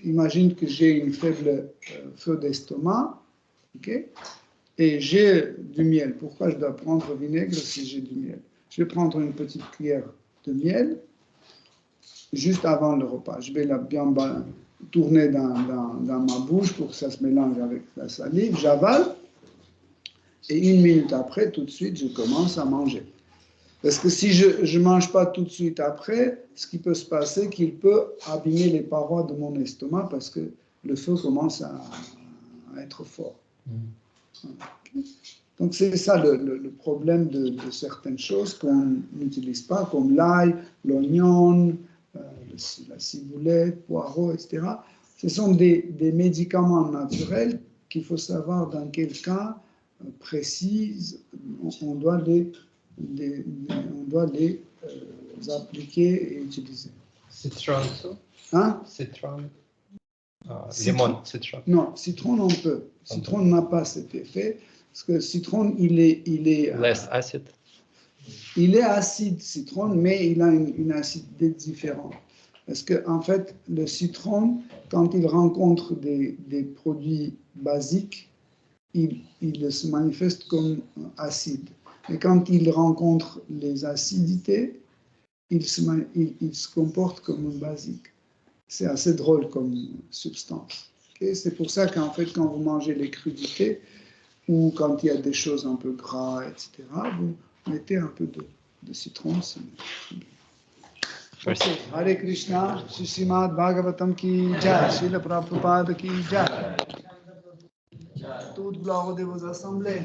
imagine que j'ai une faible feu d'estomac, okay, et j'ai du miel. Pourquoi je dois prendre vinaigre si j'ai du miel? Je vais prendre une petite cuillère de miel juste avant le repas. Je vais la bien tourner dans ma bouche pour que ça se mélange avec la salive. J'avale et 1 minute après, tout de suite, je commence à manger. Parce que si je ne mange pas tout de suite après, ce qui peut se passer, c'est qu'il peut abîmer les parois de mon estomac parce que le feu commence à être fort. Donc c'est ça le problème de certaines choses qu'on n'utilise pas, comme l'ail, l'oignon, la ciboulette, poireau, etc. Ce sont des médicaments naturels qu'il faut savoir dans quel cas précis on doit les appliquer et utiliser. Citron. Hein? Citron. Citron. Citron. Non, citron on peut. Citron n'a pas cet effet parce que citron il est Less acid. Il est acide, citron, mais il a une acidité différente. Parce qu'en fait, le citron, quand il rencontre des produits basiques, il se manifeste comme acide. Et quand il rencontre les acidités, il se comporte comme un basique. C'est assez drôle comme substance. Okay? C'est pour ça qu'en fait, quand vous mangez les crudités, ou quand il y a des choses un peu gras, etc., vous mettez un peu de citron. Okay. Hare Krishna, Srimad Bhagavatam ki jai, Srila Prabhupada ki jai. Toute gloire de vos assemblées.